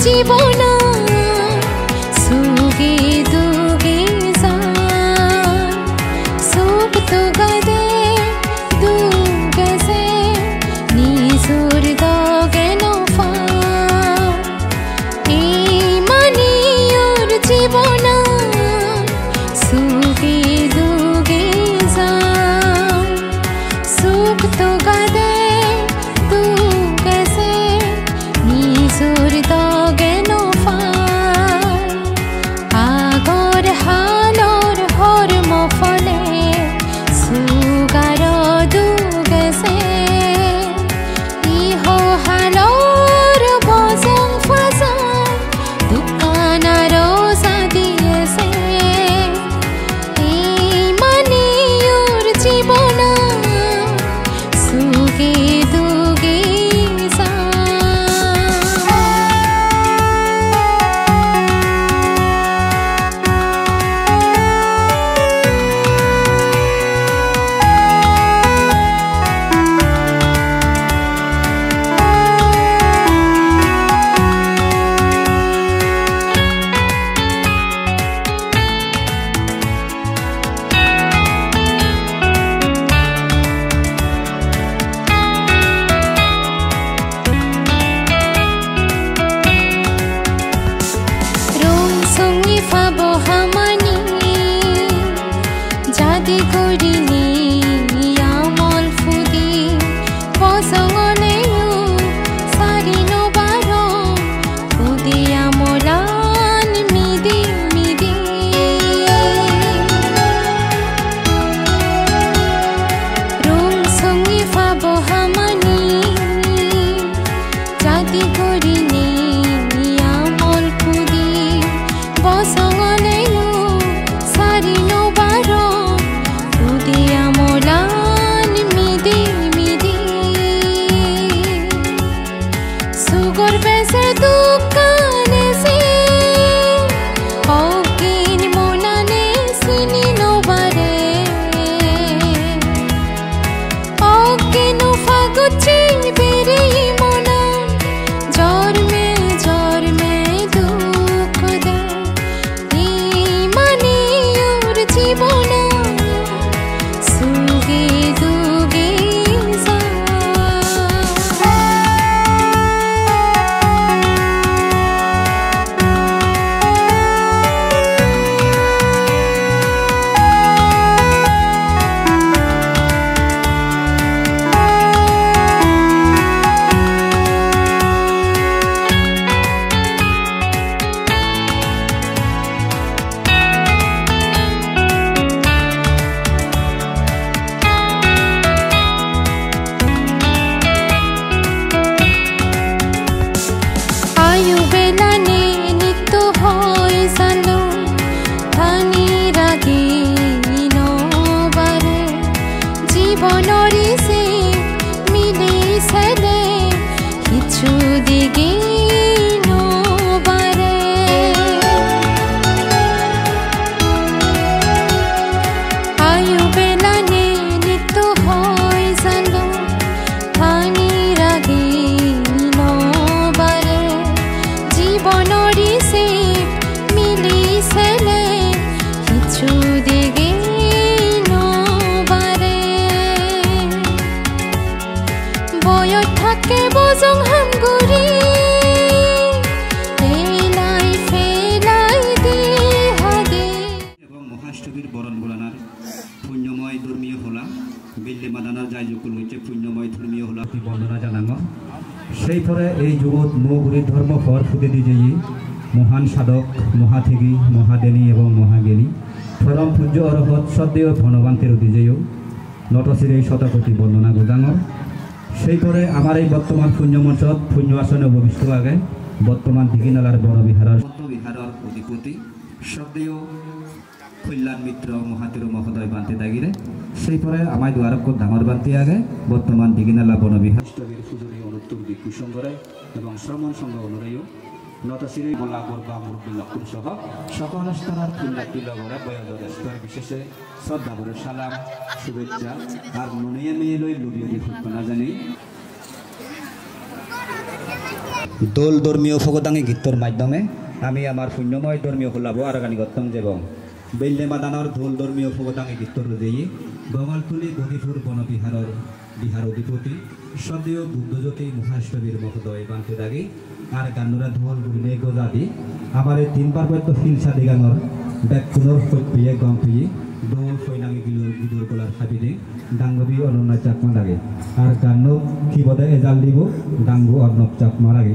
জীবন সুগে দুগে সুখ তো গদে দুগসে নিসুর দগে নফা এই মানিয়র জীবন সুগে দুগে সুখ তো গদে দুগসে নিসুর দগে বয়ত থাকে বজং হামগুৰি এলাই ফেলাই দি হাগে
এবং মহাষ্টমীর বরণ বোলানার পুণ্যময় ধর্মীয় হলা বিল্লি মাদানার যাইজুকুল হইতে পুণ্যময় ধর্মীয় হলা বন্দনা জানাঙ্গ সেই পরে এই যুগত মৌগুরির ধর্ম ফর ফুটে দিয়ে মহান সাধক মহাথেগী মহাদেনী এবং মহাজ্ঞানী পরম পূজ্য অরহত সদ্দেয় ধনবান্তের অধিজেয় নটশির এই শতকোটি বন্দনা গোদাঙর সেই পরে আমার এই বর্তমান পুণ্যমঞ্চত পুণ্য আসনে উপবিষ্ট আগে বর্তমান দিঘিনালার বনবিহারের বিহারের অধিপতি সদ্দেয় কল্যাণ মিত্র মহাতের মহোদয় বান্তি দাগিরে সেই পরে আমার দুয়ারক ডাঙর বান্তি আগে বর্তমান দিঘিনালা বনবিহার পুজোরী অনুত্তম ভিক্ষু সংঘরে এবং শ্রমণ সংঘ অনুযায়ী নটশিরি মোল্লা বর্গা মুরব্বী লক্ষণ সহ সকল স্তরের পুণ্যার্থী লগরে বয়োধর স্তর বিশেষে শ্রদ্ধা ভরে সালাম শুভেচ্ছা আর মনে মেয়ে লই লুবিয়ে ফুটনা জানি দোল ধর্মীয় ফগদাঙ্গি গীতর মাধ্যমে আমি আমার পুণ্যময় ধর্মীয় হলাবো আর গানি গত্তম যেবং বেল্লে মাদানোর দোল ধর্মীয় ফগদাঙ্গি গীতর দিয়ে বগলতুলি গদিপুর বনবিহারের বিহার অধিপতি সদ্দেয় বুদ্ধজ্যোতি মহাষ্টমীর মহোদয় বান্তি দাগি আর গান্নুরা ধোল গুলিনে গজাদি আমার এই তিনবার বৈদ্য হিংসা দিগাঙর ব্যাগ পুনর পিয়ে গম পিয়ে দোল ফৈনাঙ্গি গিদুর গোলার হাবিনে ডাঙ্গবি অনন্যা চাকমা লাগে আর গান্নু কি বদে এজাল দিব ডাঙ্গু অর্ণব চাকমা লাগে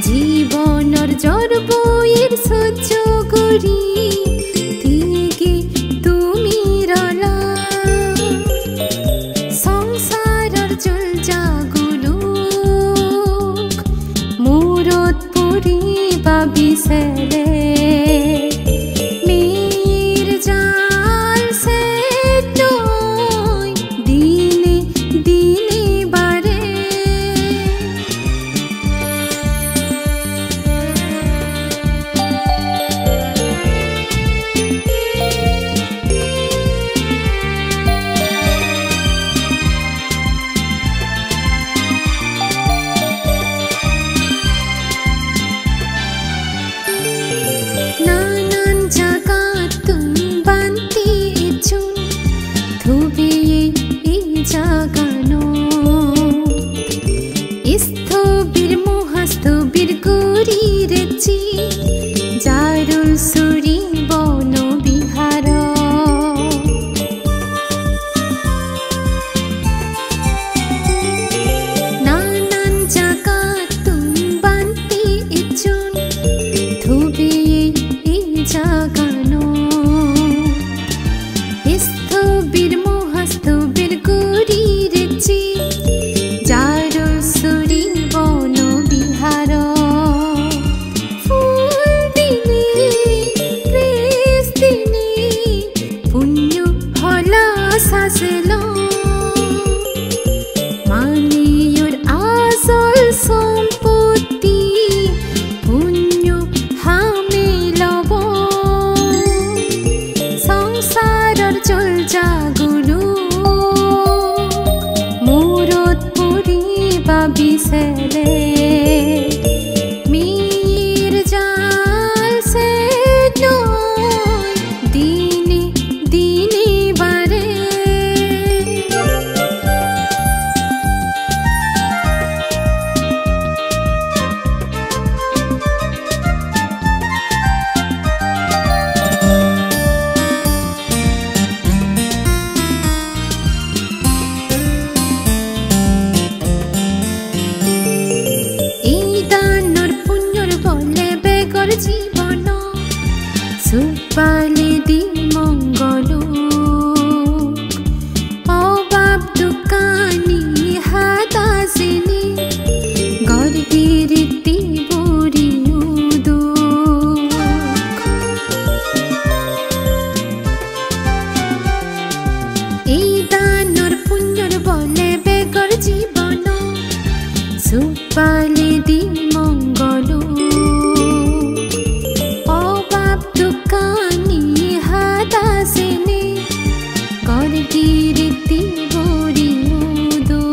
জীবনের জড় বইয়ের জীবন সুপালে দি মঙ্গল অবাব দোকানি হাতাসিনি গর্গিরিতি বুড়ি উদো এই দানর পুণ্যর বলে বেগর জীবন সুপালে দি মঙ্গল অবাব দোকানি হাতাসিনি গর্গিরিতি বুড়ি উদো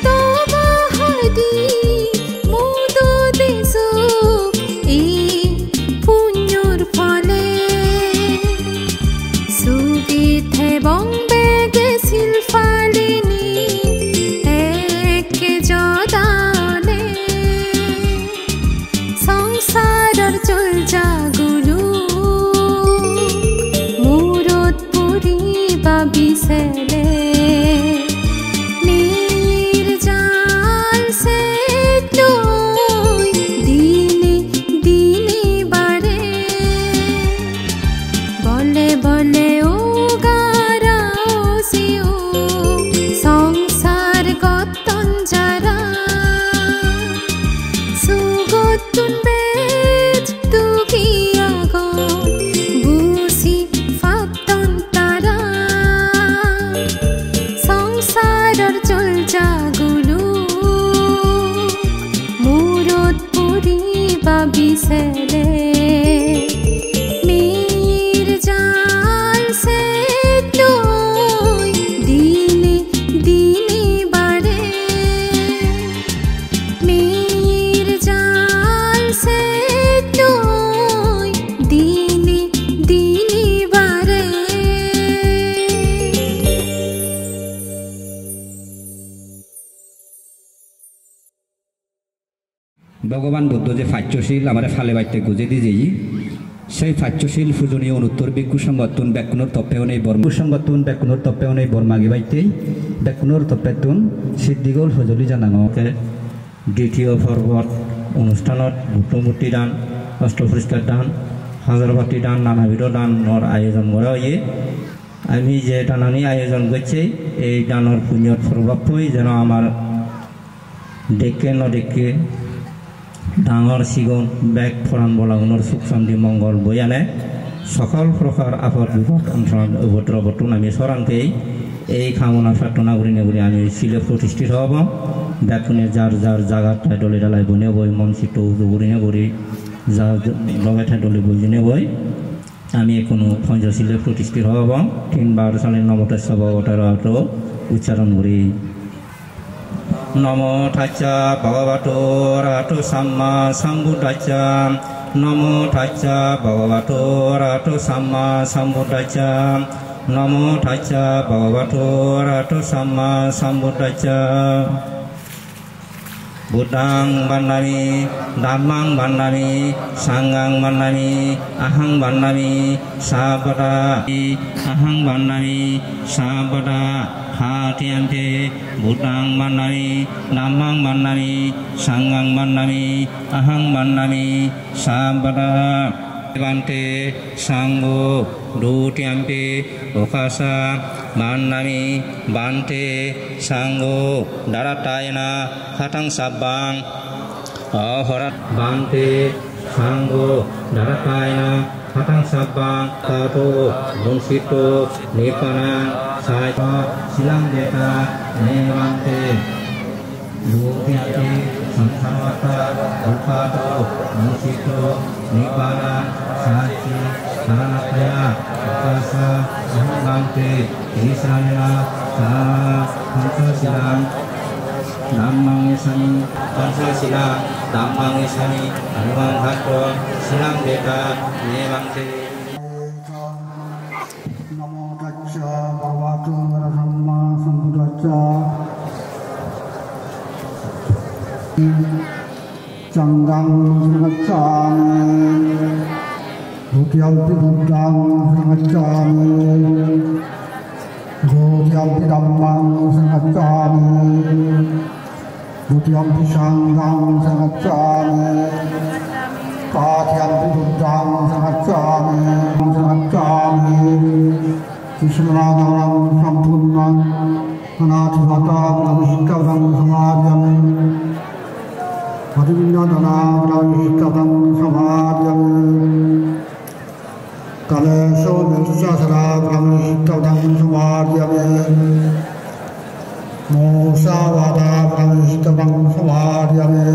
তবা হাদি মুদো দেশো এই পুণ্যর ফলে সুবিধ এবং বেগেছিল ফালিনি একে জদানে সংসারের চলজাগুলো মূরত পুরি বাবিসেলে নির্জাল সে লই দিনে দিনে বারে বলে বলে ও গারাও সিও সংসার গতন যারা সুগতুন বেজ দুখিয়া গো বুসি ফাতন তারা সংসারের চলজাগুলো মূরত পুরি বাবিসেলে নির্জাল সে লই দিনে দিনে বারে নির্জাল সে লই দিনে দিনে বারে
ভগবান বুদ্ধ যে ফাচ্যশীল আমার ফালে বাইতে গুজে দিয়ে সেই ফাচ্যশীল পূজনীয় অনুত্তর ভিক্ষু সংগঠন ব্যাকুণর তপ্পেও নেই বর্ম সংগঠন ব্যাকুণর তপ্পেও নেই বর্মাগি বাইতেই ব্যাকুণর তপ্পেতুন সিদ্ধিগোল সজলি জানানোকে দ্বিতীয় পর্বত অনুষ্ঠানত বুদ্ধমূর্তি দান অষ্টপরিষ্কার দান হাজারবাতি দান নানাবিধ দানৰ আয়োজন করা হয়ে আমি যে দানানি আয়োজন করছি এই দানৰ পুণ্যর প্রভাবই যেন আমার দেখে নদেখে ডাঙৰ সিগুণ বেগ ফৰাণ বলাগুণৰ সুখ শান্তি মংগল বৈ আনে সকল প্ৰকাৰ আপদ বিপদ অঞ্চলত উপদ্ৰৱটো আমি চৰানকেই এই কামনা প্ৰাৰ্থনা কৰি নেগুৰি আমি শিলে প্ৰতিষ্ঠিত হ'ব বেকুণে যাৰ যাৰ জাগাত দলি ডালাই বনে বৈ মন চিটো জুগুৰি নেগুৰি যাৰ লগে ঠাই দলি বৈজনে বৈ আমি কোনো পঞ্চশীলে প্ৰতিষ্ঠিত হ'ব 3 বাৰ চালে নমতেশ্বৰ অৱতাৰটো উচ্চাৰণ কৰি নমো তাচ্ছা ভগবতো অৰহতো সাম্মা সম্বুদ্ধাচ্ছা নমো তাচ্ছা ভগবতো অরহতো সাম্মা সম্বুদ্ধাচ্ছা নমো তাচ্ছা ভগবতো অরহতো Samaa সম্বুদ্ধাচ্ছা বুদ্ধাং বন্দামি dhammang বন্দামি সাঙ্গাং বন্দামি আহং বন্দামি Sabda আহং বন্দামি Sabda হাতিয়ান্তে বুদ্ধাং বন্দামি dhammang বন্দামি সাঙ্গাং বন্দামি আহং বন্দামি Sabda Bante Sanggo Dutiampi Okasa Mandami Bante Sanggo Daratayana Hatang Sabang Ahorat Bante Sanggo Daratayana Hatang Sabang Tato Bunsito Nipanan Saita Silang Deta Nevante Dutiampi Sansarvata Upato Bunsito Nibbana Sachi Saranataya Akasa Ahambante Isranena Panca Silang Dhammang Esani Panca Silang Dhammang Esani Anumang Hatto Silang Deta Nevante
Namo Tassa Bhagavato Arahamma Sambuddhassa Sanggang Sangacami Bhutyampi Buddhang Sangacami Bhutyampi Dhammang Sangacami Bhutyampi Sanggang Sangacami Krishna-nam sampurnam anatvatam navihikadam samadhyami Madhivindadhanam navihikadam samadhyami Kalesho nishasharam navihikadam samadhyami Mosavadam navihikadam samadhyami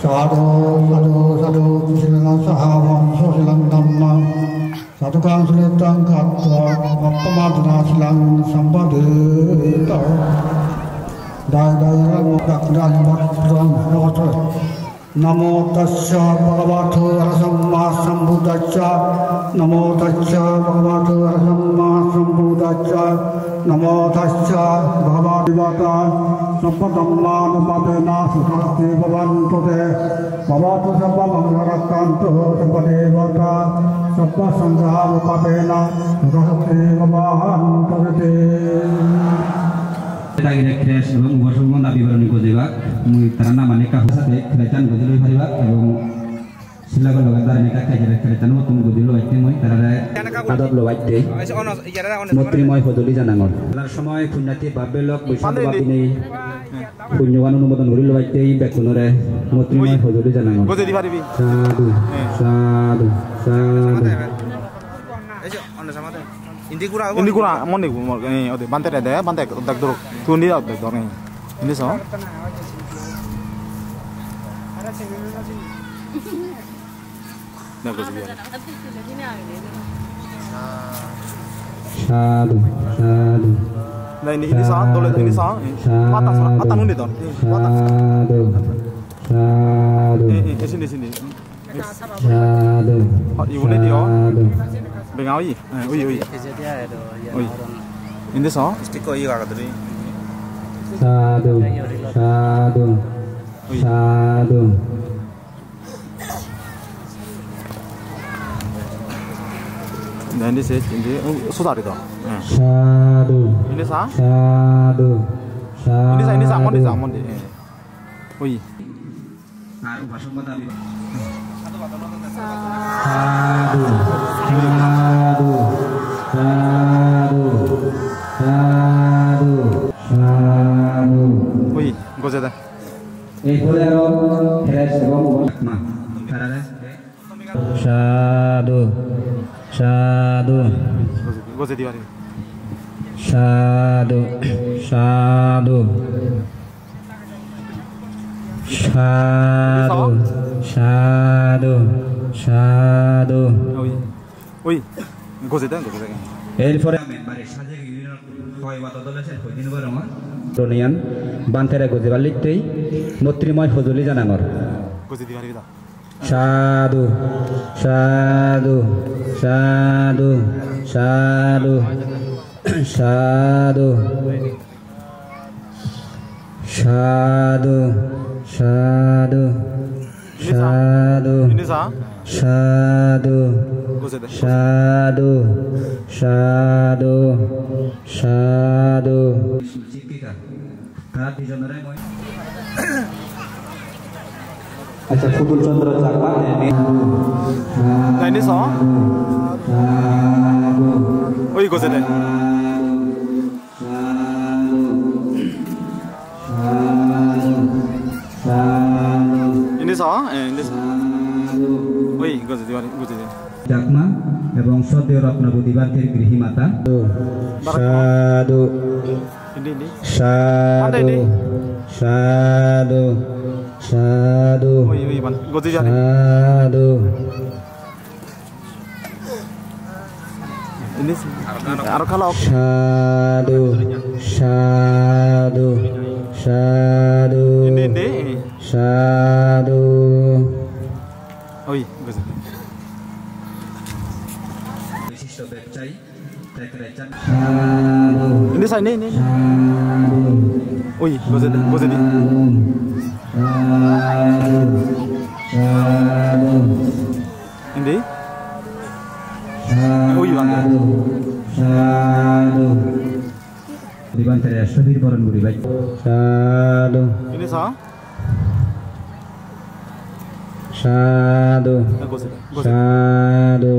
Sadhu, sadhu, sadhu, Krishna sahavam sosilam dhamma Sadhukam sulitam katva Vappamadana silang sambadita Daya namo dakdaya bhattram navata Namo tasya bhagavato arasamma sambuddhacca Namo tasya bhagavato arasamma sambuddhacca Namo tasya bhagavata Sampadammana padena sukasti bhavantu te Bhavatu sabba mangarakkantu sabadevata Sabba sangham padena sukasti bhavantu te
Kita kira sebelum bersama Nabi Barani Gojebak, karena mereka husat kerajaan Gojelu Haribak, silakan lokatar mereka kerajaan waktu Gojelu itu moi karena ada lokaite, mutri moi hodoli janangor. Dalam semua punyati babelok bersama babini, punyuan অনুমোদন Hari lokaite bekunore mutri moi hodoli janangor. Sadu, sadu, sadu.
Indi kurang, mau nih, oke, bantai ada, bantai, tak dorong, tundi tak dorong, ini so.
Sadu, sadu.
Nah ini so, tolong ini so, mata nundi dong,
sadu, sadu.
Sini.
Sadu,
ibu nih dia. Bengawi, ui. Ini so, stiko iya kata tadi.
Sadu, sadu, sadu.
Nah ini sih, ini sudah itu.
Sadu.
Ini sa?
Sadu, sadu.
Ini sa, mon deh. Ui.
Sadu, sadu, sadu, sadu.
Ui, gojeda.
Bolero, tres, vamos, ma. Sadu, sadu.
Gojedi bari.
Sadu, sadu. Sadu, sadu, sadu.
Ui, gojeda.
এরপরে বাড়ির সাজে হয় বাদলেছেন কয়দিন বড় আমার রনিয়ান বান্তেরা গজেবার লিখতেই মৈত্রীময় ফজলি জানাঙর
গজেদি বাড়ি দাও
সাধু সাধু সাধু সাধু সাধু সাধু সাধু সাধু সাধু সাধু সাধু সাধু আচ্ছা ফুটুল চন্দ্র Chakma
ini so oi go sede ini so oi go sede
Chakma এবং সদ্য রত্নবতী বার্থের গৃহীমাতা সাধু সাধু সাধু সাধু সাধু
ini aro kalau
সাধু সাধু সাধু
ini
সাধু
oi go sede ini saya ini oi go sede ini oi bang
di bantai asli boran guri baik sadu
ini sa
sadu sadu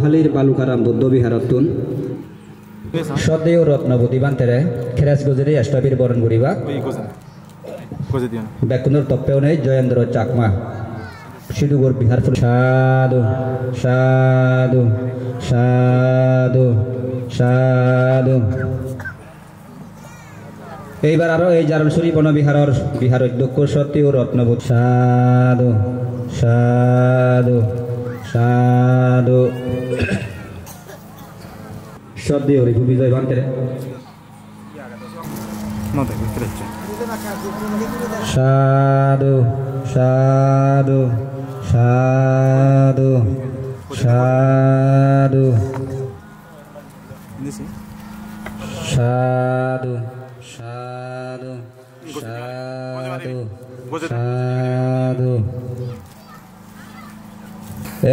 মহালির বালুকারাম বৌদ্ধ বিহারতুন সদেও রত্নবতী বান্তেরে খেরাজ গজেরি অষ্টবীর বরণ করিবা বেকুন্দর তপ্পেও নেই জয়েন্দ্র চাকমা সিধুগর বিহার সাধু সাধু সাধু সাধু এইবার আরো এই জারুলসুরি বনবিহারর বিহার অধ্যক্ষ সতী ও রত্নবোধ সাধু সাধু সাধু সদ্য হরি বিজয় বান্তেরে সাধু সাধু সাধু সাধু সাধু সাধু সাধু সাধু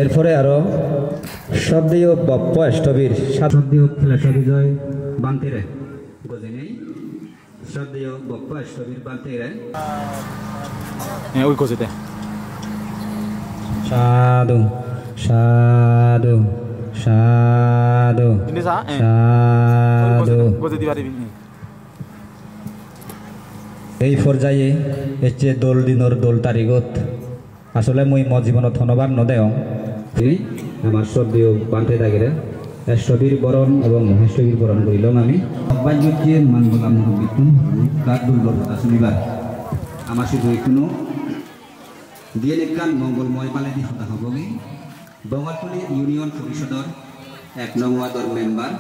এরপরে আরো শব্দীয় বপ্প অষ্টবীর শব্দীয় খেলাসা বিজয় বান্তিরে গজে নেই শব্দীয় বপ্প অষ্টবীর বান্তিরে
ওই গজেতে
সাধু সাধু সাধু সাধু এই পর্যায়ে এসছে দোল দিনর দোল তারিখত আসলে মই মো জীবনত ধন্যবাদ নদেও আমার শব্দীয় বান্তে থাকিলে অষ্টবীর বরণ এবং মহেশ্বরীর বরণ করিলাম আমি অব্যাহ্যে মান বললাম বিতুন কাক দুর্গতা শুনিবার আমার শুধু কোনো দিয়ে নেকান মঙ্গলময় পালে দি হতা হবগে বঙ্গলপুলি ইউনিয়ন পরিষদর 1 নং ওয়ার্ডর মেম্বার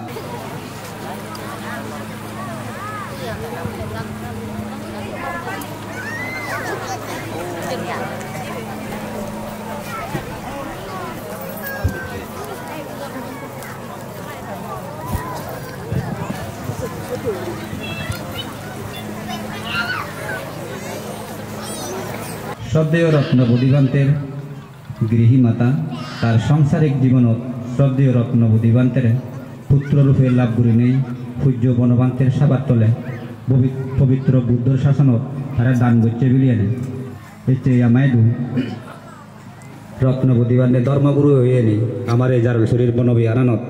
শ্রদ্ধেয় রত্ন বুদ্ধিবান্তের গৃহী মাতা তার সাংসারিক জীবনত শ্রদ্ধেয় রত্ন বুদ্ধিবান্তের পুত্ররূপে লাভ করি নেই পূজ্য বনবান্তের সাবার তলে পবিত্র বুদ্ধর শাসনত তারা দান করছে বিলিয়ে নেয় এতে আমায়দু রত্ন বুদ্ধিবান্তের ধর্মগুরু হয়ে নেই আমার এই যার শরীর বনবী আনানত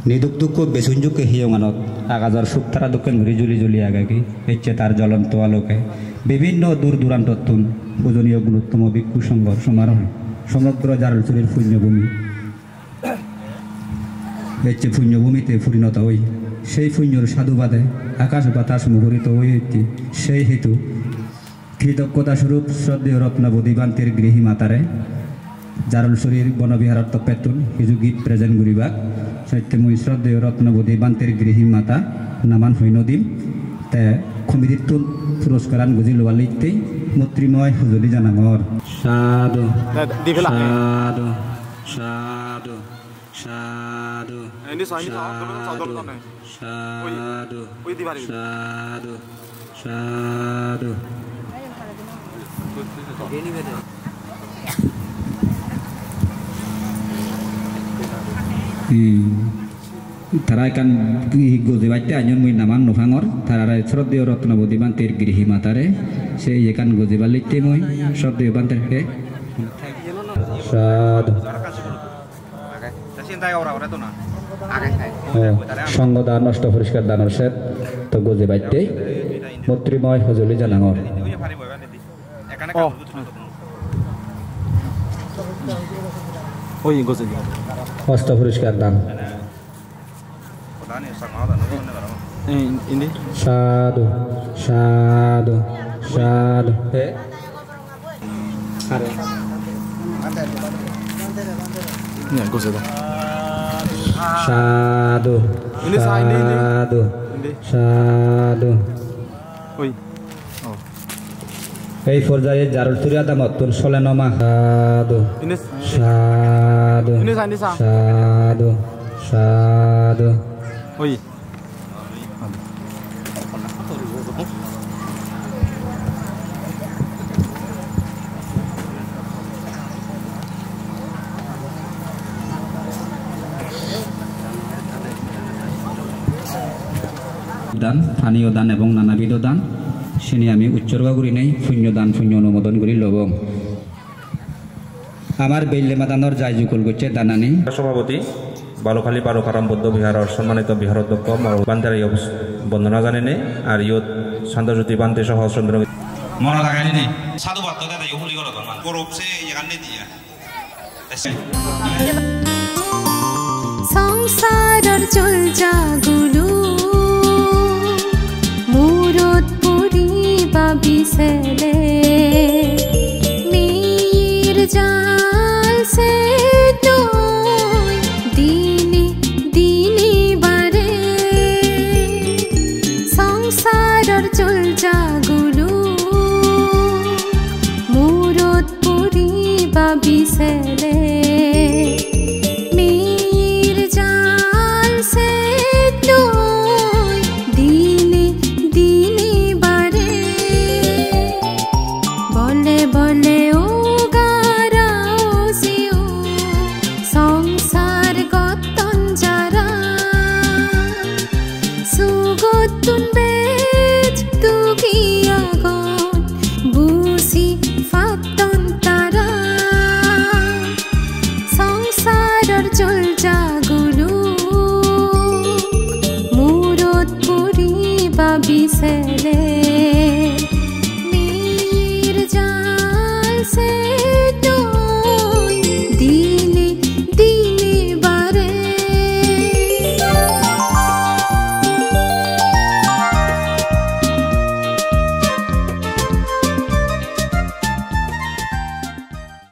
নিদুক দুঃখ বেসুঞ্জুকে হিয়মানত আগাজর সুপ্তারা দক্ষিণ ঘুরি জুলি জুলি আগাকি ইচ্ছে তার জ্বলন্ত আলোকে বিভিন্ন দূর দূরান্ততুন পূজনীয় গুরুত্তম ভিক্ষু সংঘ সমারোহ সমগ্র জারুলচুরির পুণ্যভূমি ইচ্ছে পুণ্যভূমিতে পরিণত হই সেই পুণ্যর সাধুবাদে আকাশ বাতাস মুখরিত হইতে সেই হেতু কৃতজ্ঞতা স্বরূপ শ্রদ্ধেয় রত্নবধী বান্তের গৃহী মাতারে জারুলচুরির বনবিহারত পেতুন কিছু গীত প্রেজেন্ট করিবা সত্যময় শ্রদ্ধেয় রত্নবধী বান্তের গৃহী মাতা নামান হইন দিম তে কমিটির পুরস্কারান গুজি লোয়া লিখতে মৈত্রীময় হুজুরি জানামর সাধু সাধু সাধু সাধু সাধু সাধু সাধু তারা এখান গজে বাইতে আইন মুই নামান নফাঙর তারা শ্রদ্ধেয় রত্নবধী বান্তের গৃহী মাতারে সেই এখান গজে বালিতে মই শ্রদ্ধেয় বান্তের সাধু সঙ্গদান নষ্ট পরিষ্কার দানের সেত তো গজে বাইতে মৈত্রীময় হজলি জানাঙর
ওই গজে
হস্ত পরিষ্কার দান সাধু সাধু সাধু সাধু সাধু সাধু এই পর্যায়ে জারুলচুরি আদামতুন সলেনমা সাধু সাধু সাধু সাধু দান স্থানীয় দান এবং নানাবিধ দান সেনি আমি উৎসর্গ করি নাই পুণ্য দান পুণ্য অনুমোদন করি লব আমার বেল্লে মাদানোর যাই যুগল গচ্ছে দানানি
সভাপতি বালুখালী বালুকারাম বৌদ্ধ বিহারের সম্মানিত বিহার অধ্যক্ষ বান্দার বন্দনা জানেনে আর ইয়ত শান্তজ্যোতি বান্তে সহ চন্দ্র
মনে লাগানি নি সাধু বার্তা দাদা ইহুলি গলো তোমার গরব সে এখানে দিয়া
সংসারের চল জাগুলু মুরত পুরিবা বিসলে নির্জাল সে নয় দিনে দিনে বারে সংসারের চল জাগুলু মুরত পুরিবা বিসলে